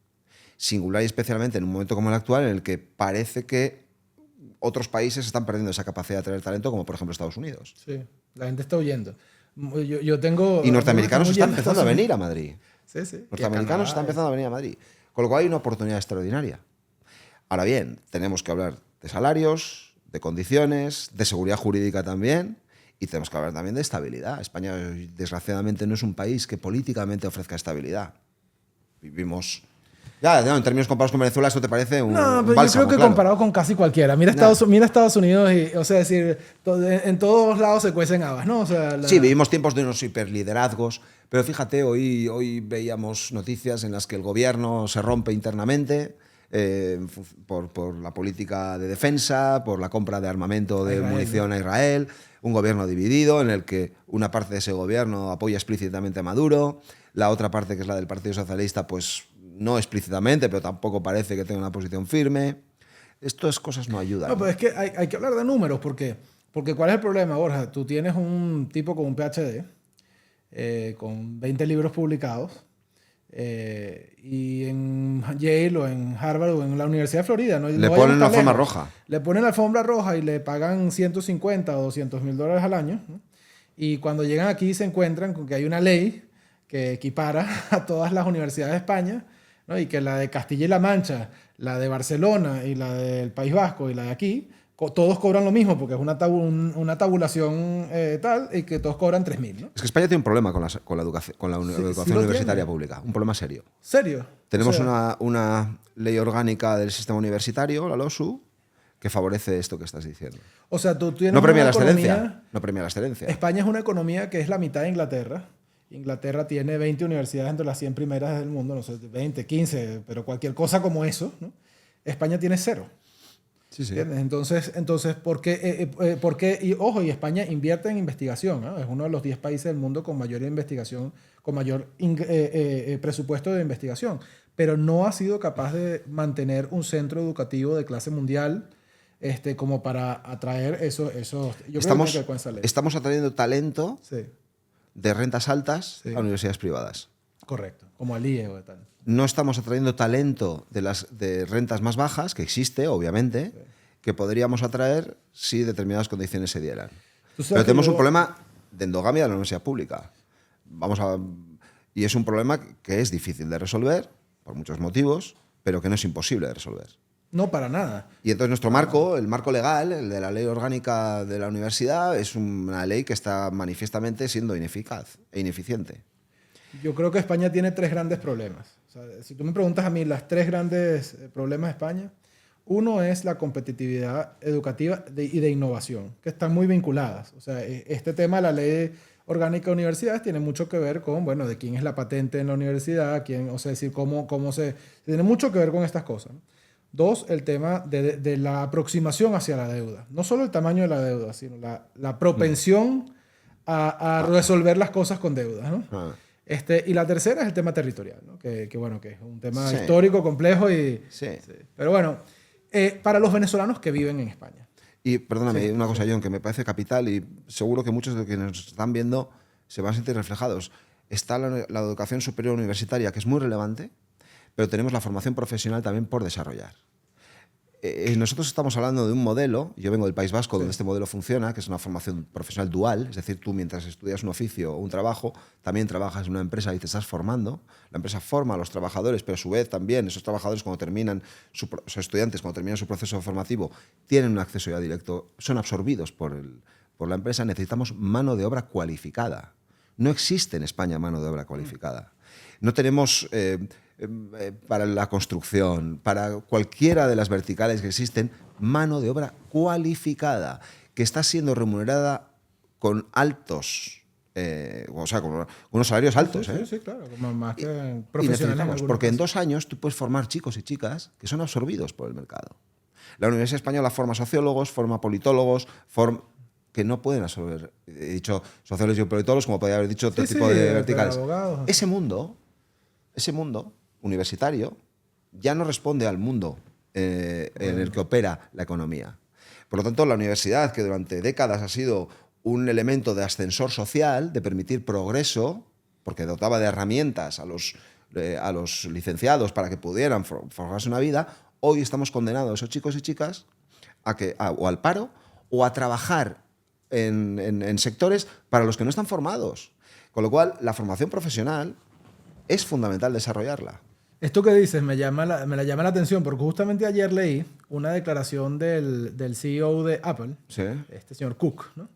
Singular y especialmente en un momento como el actual, en el que parece que otros países están perdiendo esa capacidad de atraer talento, como por ejemplo Estados Unidos. Sí, la gente está huyendo. Yo tengo... Y norteamericanos están empezando a venir a Madrid. Sí, sí. Norteamericanos están empezando a venir a Madrid. Con lo cual hay una oportunidad extraordinaria. Ahora bien, tenemos que hablar de salarios, de condiciones, de seguridad jurídica también, y tenemos que hablar también de estabilidad. España, desgraciadamente, no es un país que políticamente ofrezca estabilidad. Vivimos... Ya, en términos comparados con Venezuela, ¿eso te parece un No, pero bálsamo? yo creo que claro. comparado con casi cualquiera. Mira Estados Unidos y, o sea, decir, en todos lados se cuecen habas, ¿no? O sea, Sí, vivimos tiempos de unos hiperliderazgos, pero fíjate, hoy veíamos noticias en las que el gobierno se rompe internamente por la política de defensa, por la compra de armamento de munición a Israel, un gobierno dividido en el que una parte de ese gobierno apoya explícitamente a Maduro, la otra parte, que es la del Partido Socialista, pues no explícitamente, pero tampoco parece que tenga una posición firme. Estas cosas no ayudan. No, pero es que hay que hablar de números, porque ¿cuál es el problema, Borja? Tú tienes un tipo con un PhD, con 20 libros publicados, y en Yale o en Harvard o en la Universidad de Florida. Le ponen la alfombra roja. Le ponen la alfombra roja y le pagan 150 o $200,000 al año, ¿no? Y cuando llegan aquí se encuentran con que hay una ley que equipara a todas las universidades de España, ¿no? Y que la de Castilla y La Mancha, la de Barcelona y la del País Vasco y la de aquí, todos cobran lo mismo porque es una tabulación tal, y que todos cobran 3.000, ¿no? Es que España tiene un problema con la educación universitaria pública, un problema serio. ¿Serio? Tenemos O sea, una ley orgánica del sistema universitario, la LOSU, que favorece esto que estás diciendo. o sea, tú tienes No premia una la excelencia. economía... No premia la excelencia. España es una economía que es la mitad de Inglaterra. Inglaterra tiene 20 universidades entre las 100 primeras del mundo, no sé, 20, 15, pero cualquier cosa como eso, ¿no? España tiene 0. Sí, sí. Entonces ¿por qué? Y ojo, y España invierte en investigación, ¿no? Es uno de los 10 países del mundo con mayor investigación, con mayor presupuesto de investigación, pero no ha sido capaz de mantener un centro educativo de clase mundial como para atraer eso. Yo creo que con esa ley. Estamos atrayendo talento Sí, de rentas altas Sí. a universidades privadas. correcto, como al IE o tal. No estamos atrayendo talento de rentas más bajas, que existe, obviamente, que podríamos atraer si determinadas condiciones se dieran. Pero tenemos un problema de endogamia de la universidad pública. Y es un problema que es difícil de resolver, por muchos motivos, pero que no es imposible de resolver. No, para nada. Y entonces nuestro marco, el marco legal, el de la ley orgánica de la universidad, es una ley que está manifiestamente siendo ineficaz e ineficiente. Yo creo que España tiene 3 grandes problemas. O sea, si tú me preguntas a mí las 3 grandes problemas de España, uno es la competitividad educativa y de innovación, que están muy vinculadas. O sea, este tema de la ley orgánica de universidades tiene mucho que ver con, bueno, de quién es la patente en la universidad, o sea, decir, cómo se... Tiene mucho que ver con estas cosas, ¿no? 2, el tema de la aproximación hacia la deuda. No solo el tamaño de la deuda, sino la propensión a resolver las cosas con deuda, ¿no? Y la tercera es el tema territorial, ¿no? Bueno, que es un tema histórico, complejo y... Sí. Pero bueno, para los venezolanos que viven en España. Y perdóname, una cosa, John, que me parece capital y seguro que muchos de los que nos están viendo se van a sentir reflejados. Está la educación superior universitaria, que es muy relevante, pero tenemos la formación profesional también por desarrollar. Nosotros estamos hablando de un modelo, yo vengo del País Vasco, donde este modelo funciona, que es una formación profesional dual, es decir, tú mientras estudias un oficio o un trabajo, también trabajas en una empresa y te estás formando. La empresa forma a los trabajadores, pero a su vez también esos trabajadores cuando terminan, esos estudiantes cuando terminan su proceso formativo, tienen un acceso ya directo, son absorbidos por la empresa. Necesitamos mano de obra cualificada. No existe en España mano de obra cualificada. No tenemos... para la construcción, para cualquiera de las verticales que existen, mano de obra cualificada, que está siendo remunerada con altos o sea, con unos salarios altos. Sí, ¿eh? sí, claro, como más que Y profesionales. necesitamos, porque en 2 años tú puedes formar chicos y chicas que son absorbidos por el mercado. La Universidad Española forma sociólogos, forma politólogos, que no pueden absorber. He dicho sociólogos y politólogos, como podría haber dicho otro tipo de verticales. Abogados. Ese mundo universitario ya no responde al mundo en el que opera la economía. Por lo tanto, la universidad, que durante décadas ha sido un elemento de ascensor social, de permitir progreso, porque dotaba de herramientas a los licenciados para que pudieran forjarse una vida, hoy estamos condenados, esos chicos y chicas, o al paro o a trabajar en sectores para los que no están formados. Con lo cual, la formación profesional es fundamental desarrollarla. Esto que dices me la llama la atención porque justamente ayer leí una declaración del CEO de Apple, ¿Sí? este señor Cook, ¿no?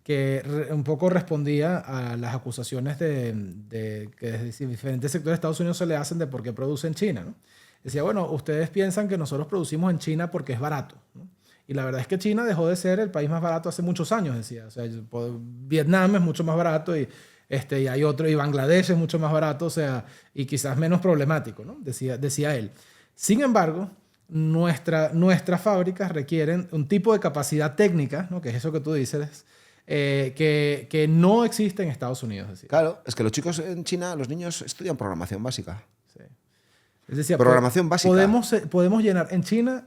Que un poco respondía a las acusaciones de que desde diferentes sectores de Estados Unidos se le hacen de por qué produce en China, ¿no? Decía, bueno, ustedes piensan que nosotros producimos en China porque es barato, ¿no? Y la verdad es que China dejó de ser el país más barato hace muchos años, decía. O sea, Vietnam es mucho más barato y hay otro, y Bangladesh es mucho más barato, o sea, y quizás menos problemático, ¿no? Decía él. Sin embargo, nuestras fábricas requieren un tipo de capacidad técnica, ¿no? Que es eso que tú dices, que no existe en Estados Unidos. Decía. Claro, es que los chicos en China, los niños estudian programación básica. Sí. Él decía, Programación básica. Podemos llenar, en China,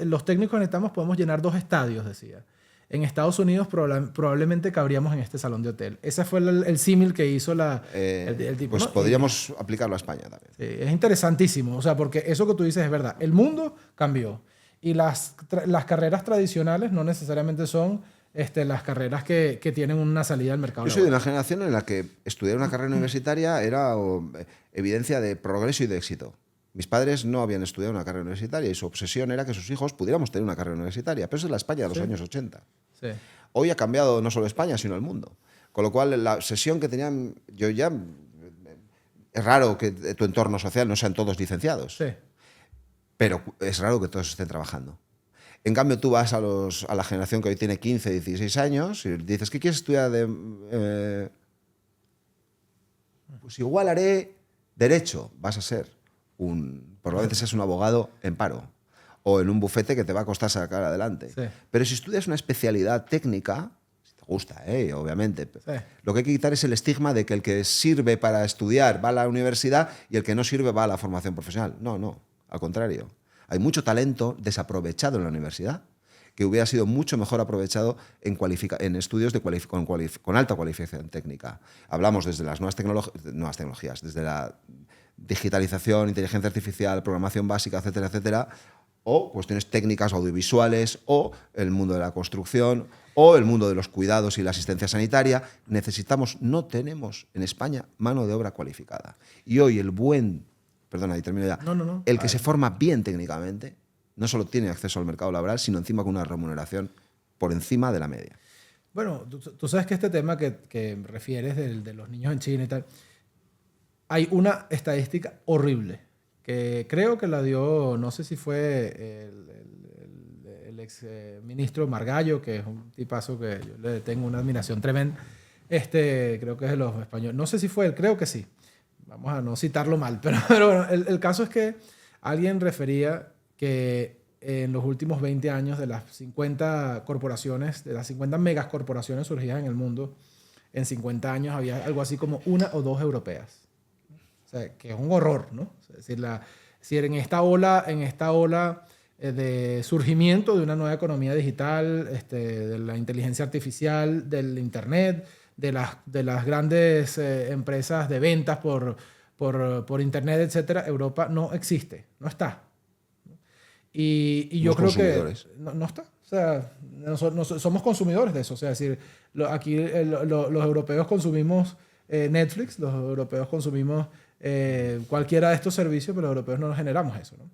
los técnicos necesitamos, podemos llenar 2 estadios, decía. En Estados Unidos probablemente cabríamos en este salón de hotel. Ese fue el símil que hizo el tipo. Pues ¿no? podríamos aplicarlo a España también. Sí, es interesantísimo, o sea, porque eso que tú dices es verdad. El mundo cambió y las carreras tradicionales no necesariamente son las carreras que tienen una salida al mercado Yo soy de laboral. una generación en la que estudiar una carrera universitaria era evidencia de progreso y de éxito. Mis padres no habían estudiado una carrera universitaria y su obsesión era que sus hijos pudiéramos tener una carrera universitaria. Pero eso es la España de los años 80. Sí. Hoy ha cambiado no solo España, sino el mundo. Con lo cual, la obsesión que tenían... Es raro que tu entorno social no sean todos licenciados. Sí. Pero es raro que todos estén trabajando. En cambio, tú vas a la generación que hoy tiene 15, 16 años y dices, ¿qué quieres estudiar? Pues igual haré Derecho. Vas a ser probablemente seas un abogado en paro o en un bufete que te va a costar sacar adelante. Sí. Pero si estudias una especialidad técnica, si te gusta, obviamente, Sí. lo que hay que quitar es el estigma de que el que sirve para estudiar va a la universidad y el que no sirve va a la formación profesional. No, al contrario. Hay mucho talento desaprovechado en la universidad que hubiera sido mucho mejor aprovechado en estudios con alta cualificación técnica. Hablamos desde las nuevas tecnologías, desde la digitalización, inteligencia artificial, programación básica, etcétera, etcétera, o cuestiones técnicas audiovisuales, o el mundo de la construcción, o el mundo de los cuidados y la asistencia sanitaria. No tenemos en España mano de obra cualificada. Y hoy perdona, y termino ya. No. El que se forma bien técnicamente no solo tiene acceso al mercado laboral, sino encima con una remuneración por encima de la media. Bueno, tú sabes que este tema que refieres de los niños en China y tal, hay una estadística horrible que creo que la dio, no sé si fue el ex ministro Margallo, que es un tipazo que yo le tengo una admiración tremenda. Creo que es de los españoles. No sé si fue él, creo que sí. Vamos a no citarlo mal, pero bueno, el caso es que alguien refería que en los últimos 20 años de las 50 corporaciones, de las 50 megacorporaciones surgidas en el mundo, en 50 años había algo así como 1 o 2 europeas. O sea, que es un horror, ¿no? Es decir, en esta ola de surgimiento de una nueva economía digital, de la inteligencia artificial, del Internet, de las grandes empresas de ventas por Internet, etcétera, Europa no existe, no está. Y yo creo que no está. O sea, nosotros somos consumidores de eso. O sea, es decir, aquí los europeos consumimos Netflix, los europeos consumimos cualquiera de estos servicios, pero los europeos no generamos eso, ¿no?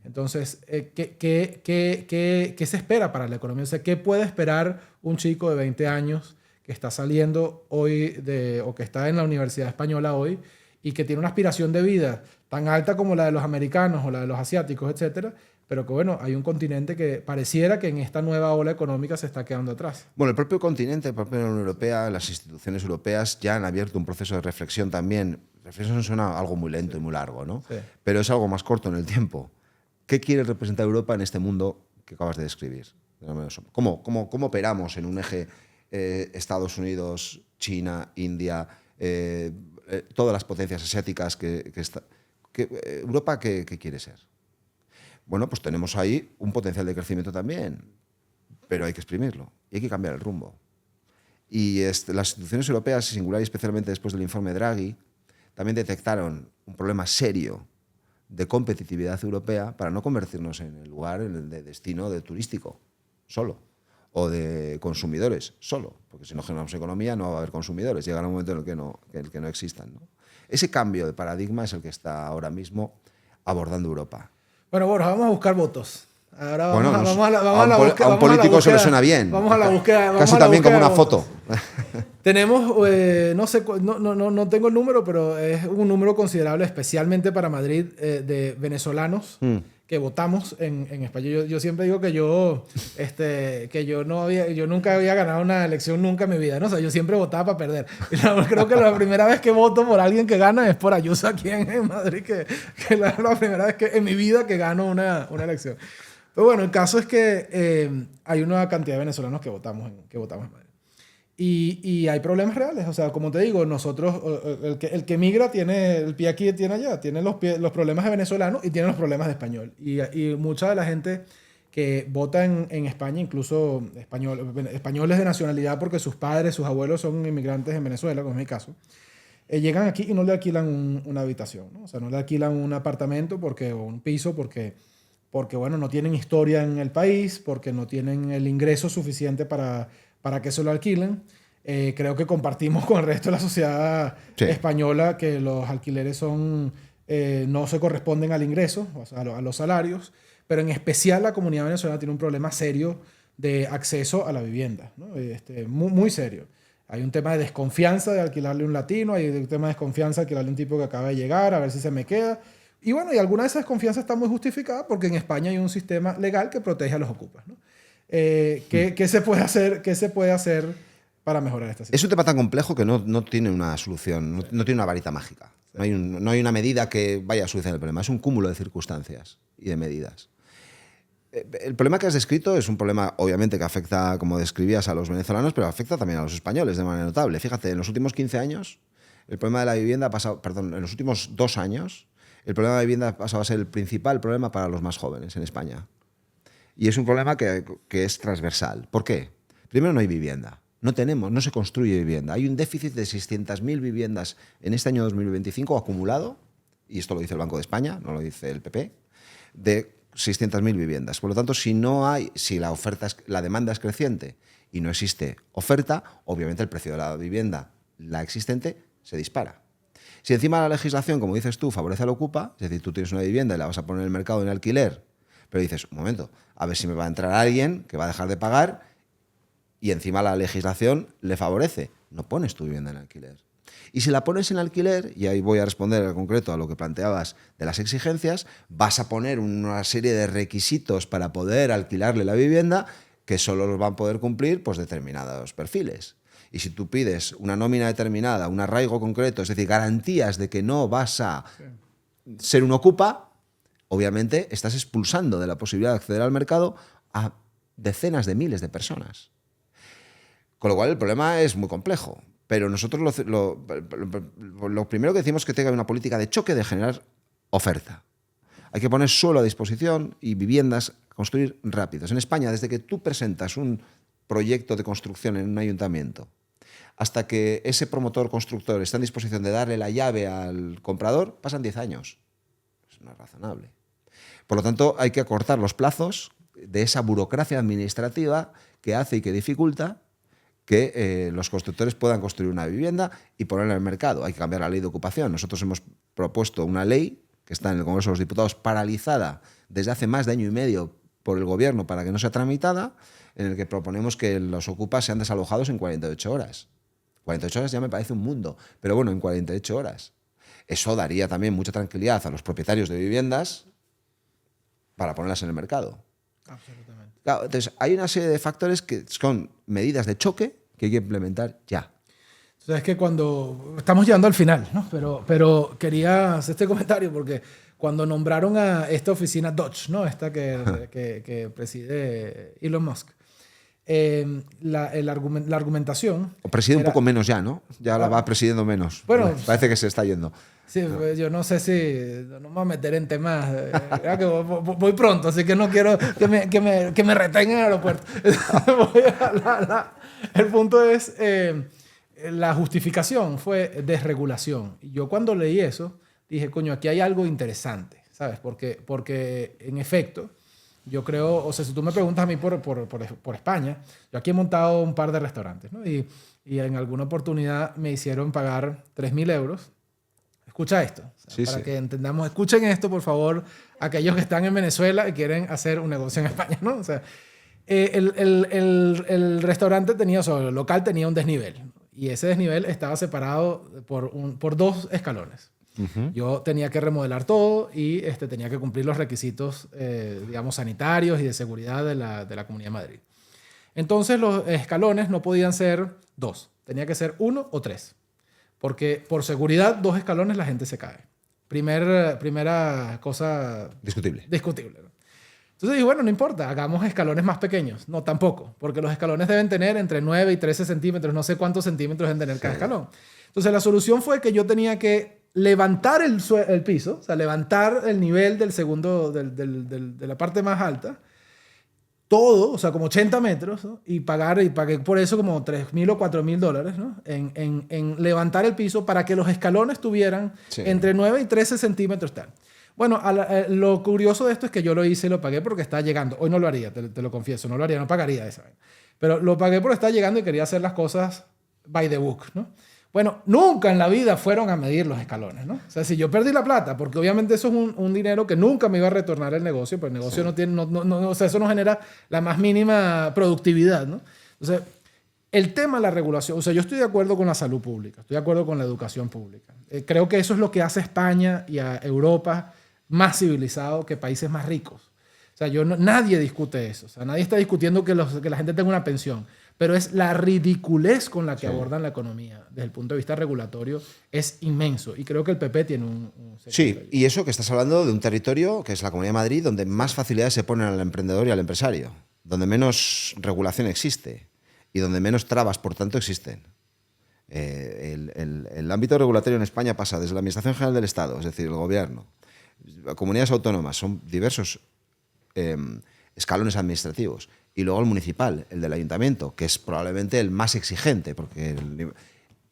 Entonces, ¿qué se espera para la economía? O sea, ¿qué puede esperar un chico de 20 años que está saliendo hoy o que está en la Universidad Española hoy y que tiene una aspiración de vida tan alta como la de los americanos o la de los asiáticos, etcétera, pero que bueno, hay un continente que pareciera que en esta nueva ola económica se está quedando atrás. Bueno, el propio continente, la propia Unión Europea, las instituciones europeas ya han abierto un proceso de reflexión también. Reflexión suena algo muy lento y muy largo, ¿no? Sí. Pero es algo más corto en el tiempo. ¿Qué quiere representar Europa en este mundo que acabas de describir? ¿Cómo operamos en un eje Estados Unidos, China, India, todas las potencias asiáticas Europa, ¿qué quiere ser? Bueno, pues tenemos ahí un potencial de crecimiento también, pero hay que exprimirlo y hay que cambiar el rumbo. Y las instituciones europeas, singular y especialmente después del informe Draghi, también detectaron un problema serio de competitividad europea para no convertirnos en el lugar de destino turístico solo o de consumidores solo, porque si no generamos economía no va a haber consumidores, llegará un momento en el que no existan, ¿no? Ese cambio de paradigma es el que está ahora mismo abordando Europa. Bueno, Borja, vamos a buscar votos. Ahora Bueno, vamos a un político se le suena bien. Vamos a la búsqueda. Casi también como una foto. Tenemos, no sé, no tengo el número, pero es un número considerable, especialmente para Madrid, de venezolanos que votamos en España. Yo siempre digo que yo nunca había ganado una elección nunca en mi vida, ¿no? O sea, yo siempre votaba para perder. Y creo que la primera vez que voto por alguien que gana es por Ayuso aquí en Madrid, que la primera vez que en mi vida que gano una elección. Pero bueno, el caso es que hay una cantidad de venezolanos que votamos en Madrid. Y hay problemas reales. O sea, como te digo, nosotros, el que migra tiene el pie aquí y tiene allá. Tiene los problemas de venezolano y tiene los problemas de español. Y mucha de la gente que vota en España, incluso españoles de nacionalidad porque sus padres, sus abuelos son inmigrantes en Venezuela, como es mi caso, llegan aquí y no le alquilan una habitación, ¿no? O sea, no le alquilan un apartamento o un piso porque bueno, no tienen historia en el país, porque no tienen el ingreso suficiente para que se lo alquilen. Creo que compartimos con el resto de la sociedad española que los alquileres no se corresponden al ingreso, o sea, a los salarios, pero en especial la comunidad venezolana tiene un problema serio de acceso a la vivienda, ¿no? Muy, muy serio. Hay un tema de desconfianza de alquilarle a un latino, hay un tema de desconfianza de alquilarle a un tipo que acaba de llegar, a ver si se me queda. Y bueno, y alguna de esas desconfianzas está muy justificada porque en España hay un sistema legal que protege a los ocupas, ¿no? ¿Qué se puede hacer para mejorar esta situación? Es un tema tan complejo que no tiene una solución, no tiene una varita mágica. No hay una medida que vaya a solucionar el problema. Es un cúmulo de circunstancias y de medidas. El problema que has descrito es un problema, obviamente, que afecta, como describías, a los venezolanos, pero afecta también a los españoles de manera notable. Fíjate, en los últimos 15 años, el problema de la vivienda ha pasado, en los últimos 2 años, el problema de la vivienda ha pasado a ser el principal problema para los más jóvenes en España. Y es un problema que es transversal. ¿Por qué? Primero, no hay vivienda. No se construye vivienda. Hay un déficit de 600.000 viviendas en este año 2025 acumulado, y esto lo dice el Banco de España, no lo dice el PP, de 600.000 viviendas. Por lo tanto, si la demanda es creciente y no existe oferta, obviamente el precio de la vivienda, la existente, se dispara. Si encima la legislación, como dices tú, favorece al ocupa, es decir, tú tienes una vivienda y la vas a poner en el mercado en alquiler, pero dices, un momento, a ver si me va a entrar alguien que va a dejar de pagar y encima la legislación le favorece. No pones tu vivienda en alquiler. Y si la pones en alquiler, y ahí voy a responder en concreto a lo que planteabas de las exigencias, vas a poner una serie de requisitos para poder alquilarle la vivienda que solo los van a poder cumplir pues, determinados perfiles. Y si tú pides una nómina determinada, un arraigo concreto, es decir, garantías de que no vas a ser un ocupa, obviamente estás expulsando de la posibilidad de acceder al mercado a decenas de miles de personas. Con lo cual el problema es muy complejo. Pero nosotros lo primero que decimos es que tenga una política de choque de generar oferta. Hay que poner suelo a disposición y viviendas a construir rápidos. En España, desde que tú presentas un proyecto de construcción en un ayuntamiento hasta que ese promotor constructor está en disposición de darle la llave al comprador, pasan 10 años. Eso no es razonable. Por lo tanto, hay que acortar los plazos de esa burocracia administrativa que hace y que dificulta que los constructores puedan construir una vivienda y ponerla en el mercado. Hay que cambiar la ley de ocupación. Nosotros hemos propuesto una ley que está en el Congreso de los Diputados paralizada desde hace más de año y medio por el Gobierno para que no sea tramitada, en el que proponemos que los ocupas sean desalojados en 48 horas. 48 horas ya me parece un mundo, pero bueno, en 48 horas. Eso daría también mucha tranquilidad a los propietarios de viviendas para ponerlas en el mercado. Absolutamente. Claro, entonces, hay una serie de factores que son medidas de choque que hay que implementar ya. O sea, es que cuando estamos llegando al final, ¿no? Pero quería hacer este comentario porque cuando nombraron a esta oficina Dodge, ¿no? Esta que preside Elon Musk, la argumentación... O preside un era- poco menos ya, ¿no? Ya la va presidiendo menos. Bueno, parece que se está yendo. Sí, yo no sé si no me voy a meter en temas. Que voy pronto, así que no quiero que me retengan en el aeropuerto. El punto es, la justificación fue desregulación. Y yo cuando leí eso, dije, coño, aquí hay algo interesante, ¿sabes? Porque en efecto, yo creo, o sea, si tú me preguntas a mí por España, yo aquí he montado un par de restaurantes, ¿no? Y en alguna oportunidad me hicieron pagar 3.000 euros. Escucha esto, o sea, para que entendamos. Escuchen esto, por favor, aquellos que están en Venezuela y quieren hacer un negocio en España, ¿no? O sea, el restaurante tenía, o sea, el local tenía un desnivel y ese desnivel estaba separado por 2 escalones. Uh-huh. Yo tenía que remodelar todo y tenía que cumplir los requisitos, digamos, sanitarios y de seguridad de la Comunidad de Madrid. Entonces, los escalones no podían ser 2, tenía que ser 1 o 3. Porque por seguridad, 2 escalones la gente se cae. Primera cosa... Discutible. ¿No? Entonces dije, bueno, no importa, hagamos escalones más pequeños. No, tampoco, porque los escalones deben tener entre 9 y 13 centímetros, no sé cuántos centímetros deben tener cada escalón. Entonces la solución fue que yo tenía que levantar el piso, o sea, levantar el nivel del segundo, de la parte más alta, todo, o sea, como 80 metros, ¿no? Y pagué por eso como $3.000 o $4.000, ¿no? En levantar el piso para que los escalones tuvieran entre 9 y 13 centímetros tal. Bueno, lo curioso de esto es que yo lo hice y lo pagué porque estaba llegando. Hoy no lo haría, te lo confieso, no lo haría, no pagaría esa. Pero lo pagué porque estaba llegando y quería hacer las cosas by the book, ¿no? Bueno, nunca en la vida fueron a medir los escalones, ¿no? O sea, si yo perdí la plata, porque obviamente eso es un dinero que nunca me iba a retornar el negocio, pues el negocio no tiene, o sea, eso no genera la más mínima productividad, ¿no? Entonces, el tema de la regulación, o sea, yo estoy de acuerdo con la salud pública, estoy de acuerdo con la educación pública. Creo que eso es lo que hace a España y a Europa más civilizado que países más ricos. O sea, nadie discute eso. O sea, nadie está discutiendo que la gente tenga una pensión. Pero es la ridiculez con la que abordan la economía desde el punto de vista regulatorio es inmenso. Y creo que el PP tiene un Sí, y eso que estás hablando de un territorio que es la Comunidad de Madrid, donde más facilidades se ponen al emprendedor y al empresario, donde menos regulación existe y donde menos trabas, por tanto, existen. El ámbito regulatorio en España pasa desde la Administración General del Estado, es decir, el gobierno, comunidades autónomas, son diversos escalones administrativos, y luego el municipal, el del ayuntamiento, que es probablemente el más exigente, porque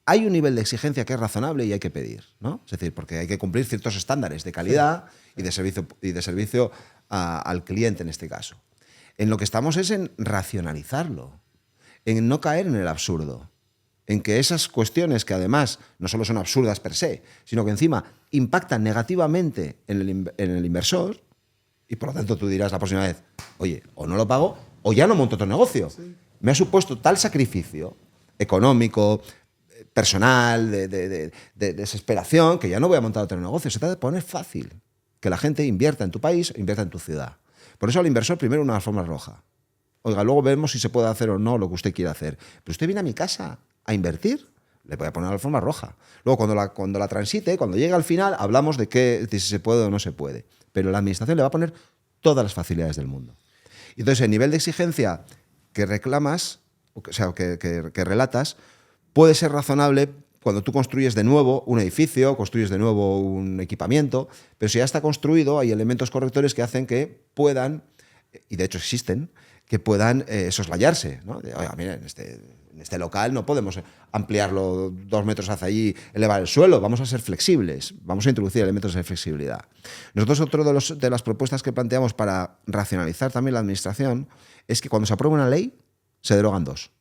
hay un nivel de exigencia que es razonable y hay que pedir, ¿no? Es decir, porque hay que cumplir ciertos estándares de calidad y de servicio al cliente en este caso. En lo que estamos es en racionalizarlo, en no caer en el absurdo, en que esas cuestiones que además no solo son absurdas per se, sino que encima impactan negativamente en el inversor, y por lo tanto tú dirás la próxima vez, oye, o no lo pago o ya no monto otro negocio. Sí. Me ha supuesto tal sacrificio económico, personal, de desesperación, que ya no voy a montar otro negocio. Se trata de poner fácil que la gente invierta en tu país, invierta en tu ciudad. Por eso al inversor primero una alfombra roja. Oiga, luego vemos si se puede hacer o no lo que usted quiera hacer. Pero usted viene a mi casa a invertir, le voy a poner la alfombra roja. Luego cuando la transite, cuando llegue al final, hablamos de si se puede o no se puede. Pero la administración le va a poner todas las facilidades del mundo. Entonces, el nivel de exigencia que reclamas, o sea, que relatas, puede ser razonable cuando tú construyes de nuevo un edificio, construyes de nuevo un equipamiento, pero si ya está construido, hay elementos correctores que hacen que puedan, y de hecho existen, que puedan soslayarse, ¿no? Oiga, mira, en este local no podemos ampliarlo 2 metros hacia allí, elevar el suelo, vamos a ser flexibles, vamos a introducir elementos de flexibilidad. Nosotros otro de las propuestas que planteamos para racionalizar también la administración es que cuando se aprueba una ley, se derogan 2.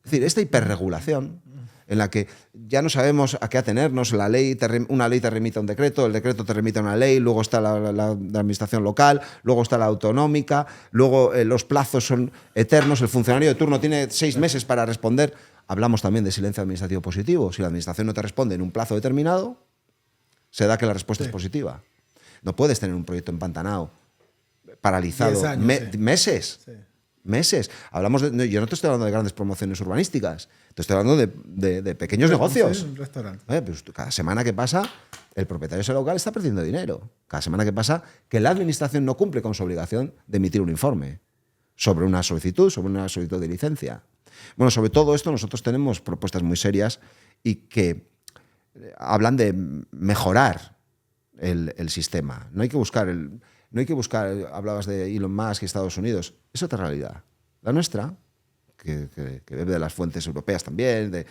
Es decir, esta hiperregulación en la que ya no sabemos a qué atenernos, una ley te remite a un decreto, el decreto te remite a una ley, luego está la administración local, luego está la autonómica, luego los plazos son eternos, el funcionario de turno tiene 6 meses para responder. Hablamos también de silencio administrativo positivo. Si la administración no te responde en un plazo determinado, se da que la respuesta es positiva. No puedes tener un proyecto empantanado paralizado 10 años, sí. meses. Sí. Meses. Yo no te estoy hablando de grandes promociones urbanísticas, te estoy hablando de pequeños negocios. Sí, un restaurante. Pues cada semana que pasa, el propietario de ese local está perdiendo dinero. Cada semana que pasa, que la administración no cumple con su obligación de emitir un informe sobre una solicitud de licencia. Bueno, sobre todo esto nosotros tenemos propuestas muy serias y que hablan de mejorar el sistema. No hay que buscar, hablabas de Elon Musk y Estados Unidos, es otra realidad. La nuestra, que bebe de las fuentes europeas también, de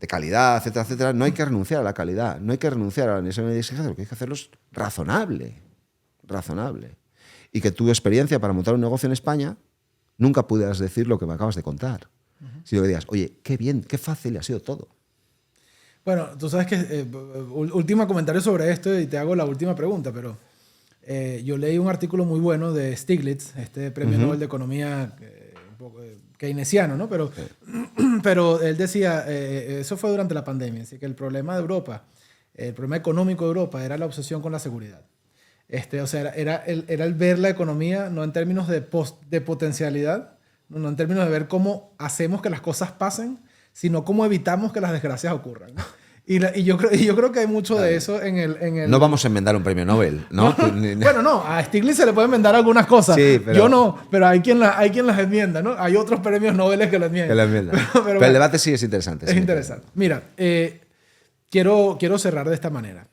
calidad, etcétera, etcétera, no hay que renunciar a la calidad, no hay que renunciar a la necesidad de exigencia, lo que hay que hacerlo es razonable. Y que tu experiencia para montar un negocio en España nunca pudieras decir lo que me acabas de contar. Sino que digas, oye, qué bien, qué fácil ha sido todo. Bueno, tú sabes que último comentario sobre esto y te hago la última pregunta, pero yo leí un artículo muy bueno de Stiglitz, este premio Nobel de Economía un poco, keynesiano, ¿no? Pero él decía, eso fue durante la pandemia, así que el problema de Europa, el problema económico de Europa era la obsesión con la seguridad. O sea, era el ver la economía no en términos de potencialidad, no en términos de ver cómo hacemos que las cosas pasen, sino cómo evitamos que las desgracias ocurran, ¿no? Y yo creo que hay mucho de eso en el... No vamos a enmendar un premio Nobel, ¿no? Bueno, no, a Stiglitz se le pueden enmendar algunas cosas. Sí, pero... Yo no, pero hay quien las enmienda, ¿no? Hay otros premios Nobel que lo enmiendan. Pero el debate sí es interesante. Es interesante. Mira, quiero cerrar de esta manera.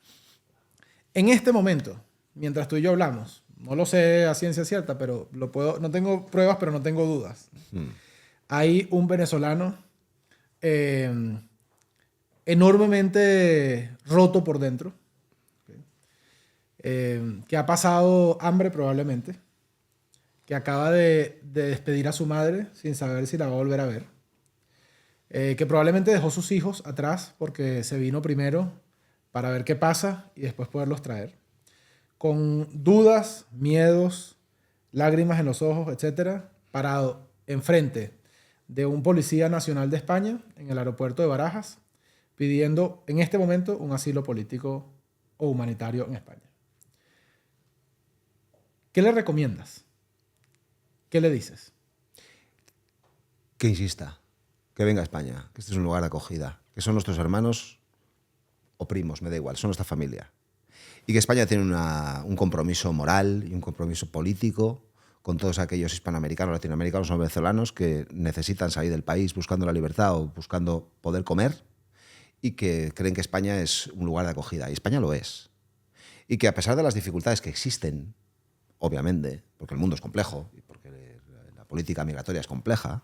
En este momento, mientras tú y yo hablamos, no lo sé a ciencia cierta, pero no tengo pruebas, pero no tengo dudas. Hay un venezolano enormemente roto por dentro, que ha pasado hambre probablemente, que acaba de despedir a su madre sin saber si la va a volver a ver, que probablemente dejó sus hijos atrás porque se vino primero para ver qué pasa y después poderlos traer, con dudas, miedos, lágrimas en los ojos, etcétera, parado enfrente de un policía nacional de España en el aeropuerto de Barajas, pidiendo en este momento un asilo político o humanitario en España. ¿Qué le recomiendas? ¿Qué le dices? Que insista, que venga a España, que este es un lugar de acogida, que son nuestros hermanos o primos, me da igual, son nuestra familia. Y que España tiene un compromiso moral y un compromiso político con todos aquellos hispanoamericanos, latinoamericanos o venezolanos que necesitan salir del país buscando la libertad o buscando poder comer y que creen que España es un lugar de acogida. Y España lo es. Y que a pesar de las dificultades que existen, obviamente, porque el mundo es complejo y porque la política migratoria es compleja,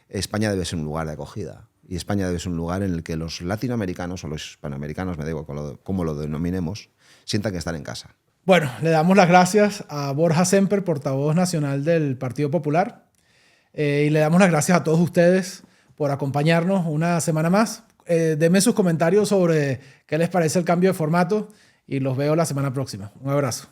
España debe ser un lugar de acogida. Y España debe ser un lugar en el que los latinoamericanos o los hispanoamericanos, me da igual cómo lo denominemos, sientan que están en casa. Bueno, le damos las gracias a Borja Semper, portavoz nacional del Partido Popular, y le damos las gracias a todos ustedes por acompañarnos una semana más. Denme sus comentarios sobre qué les parece el cambio de formato y los veo la semana próxima. Un abrazo.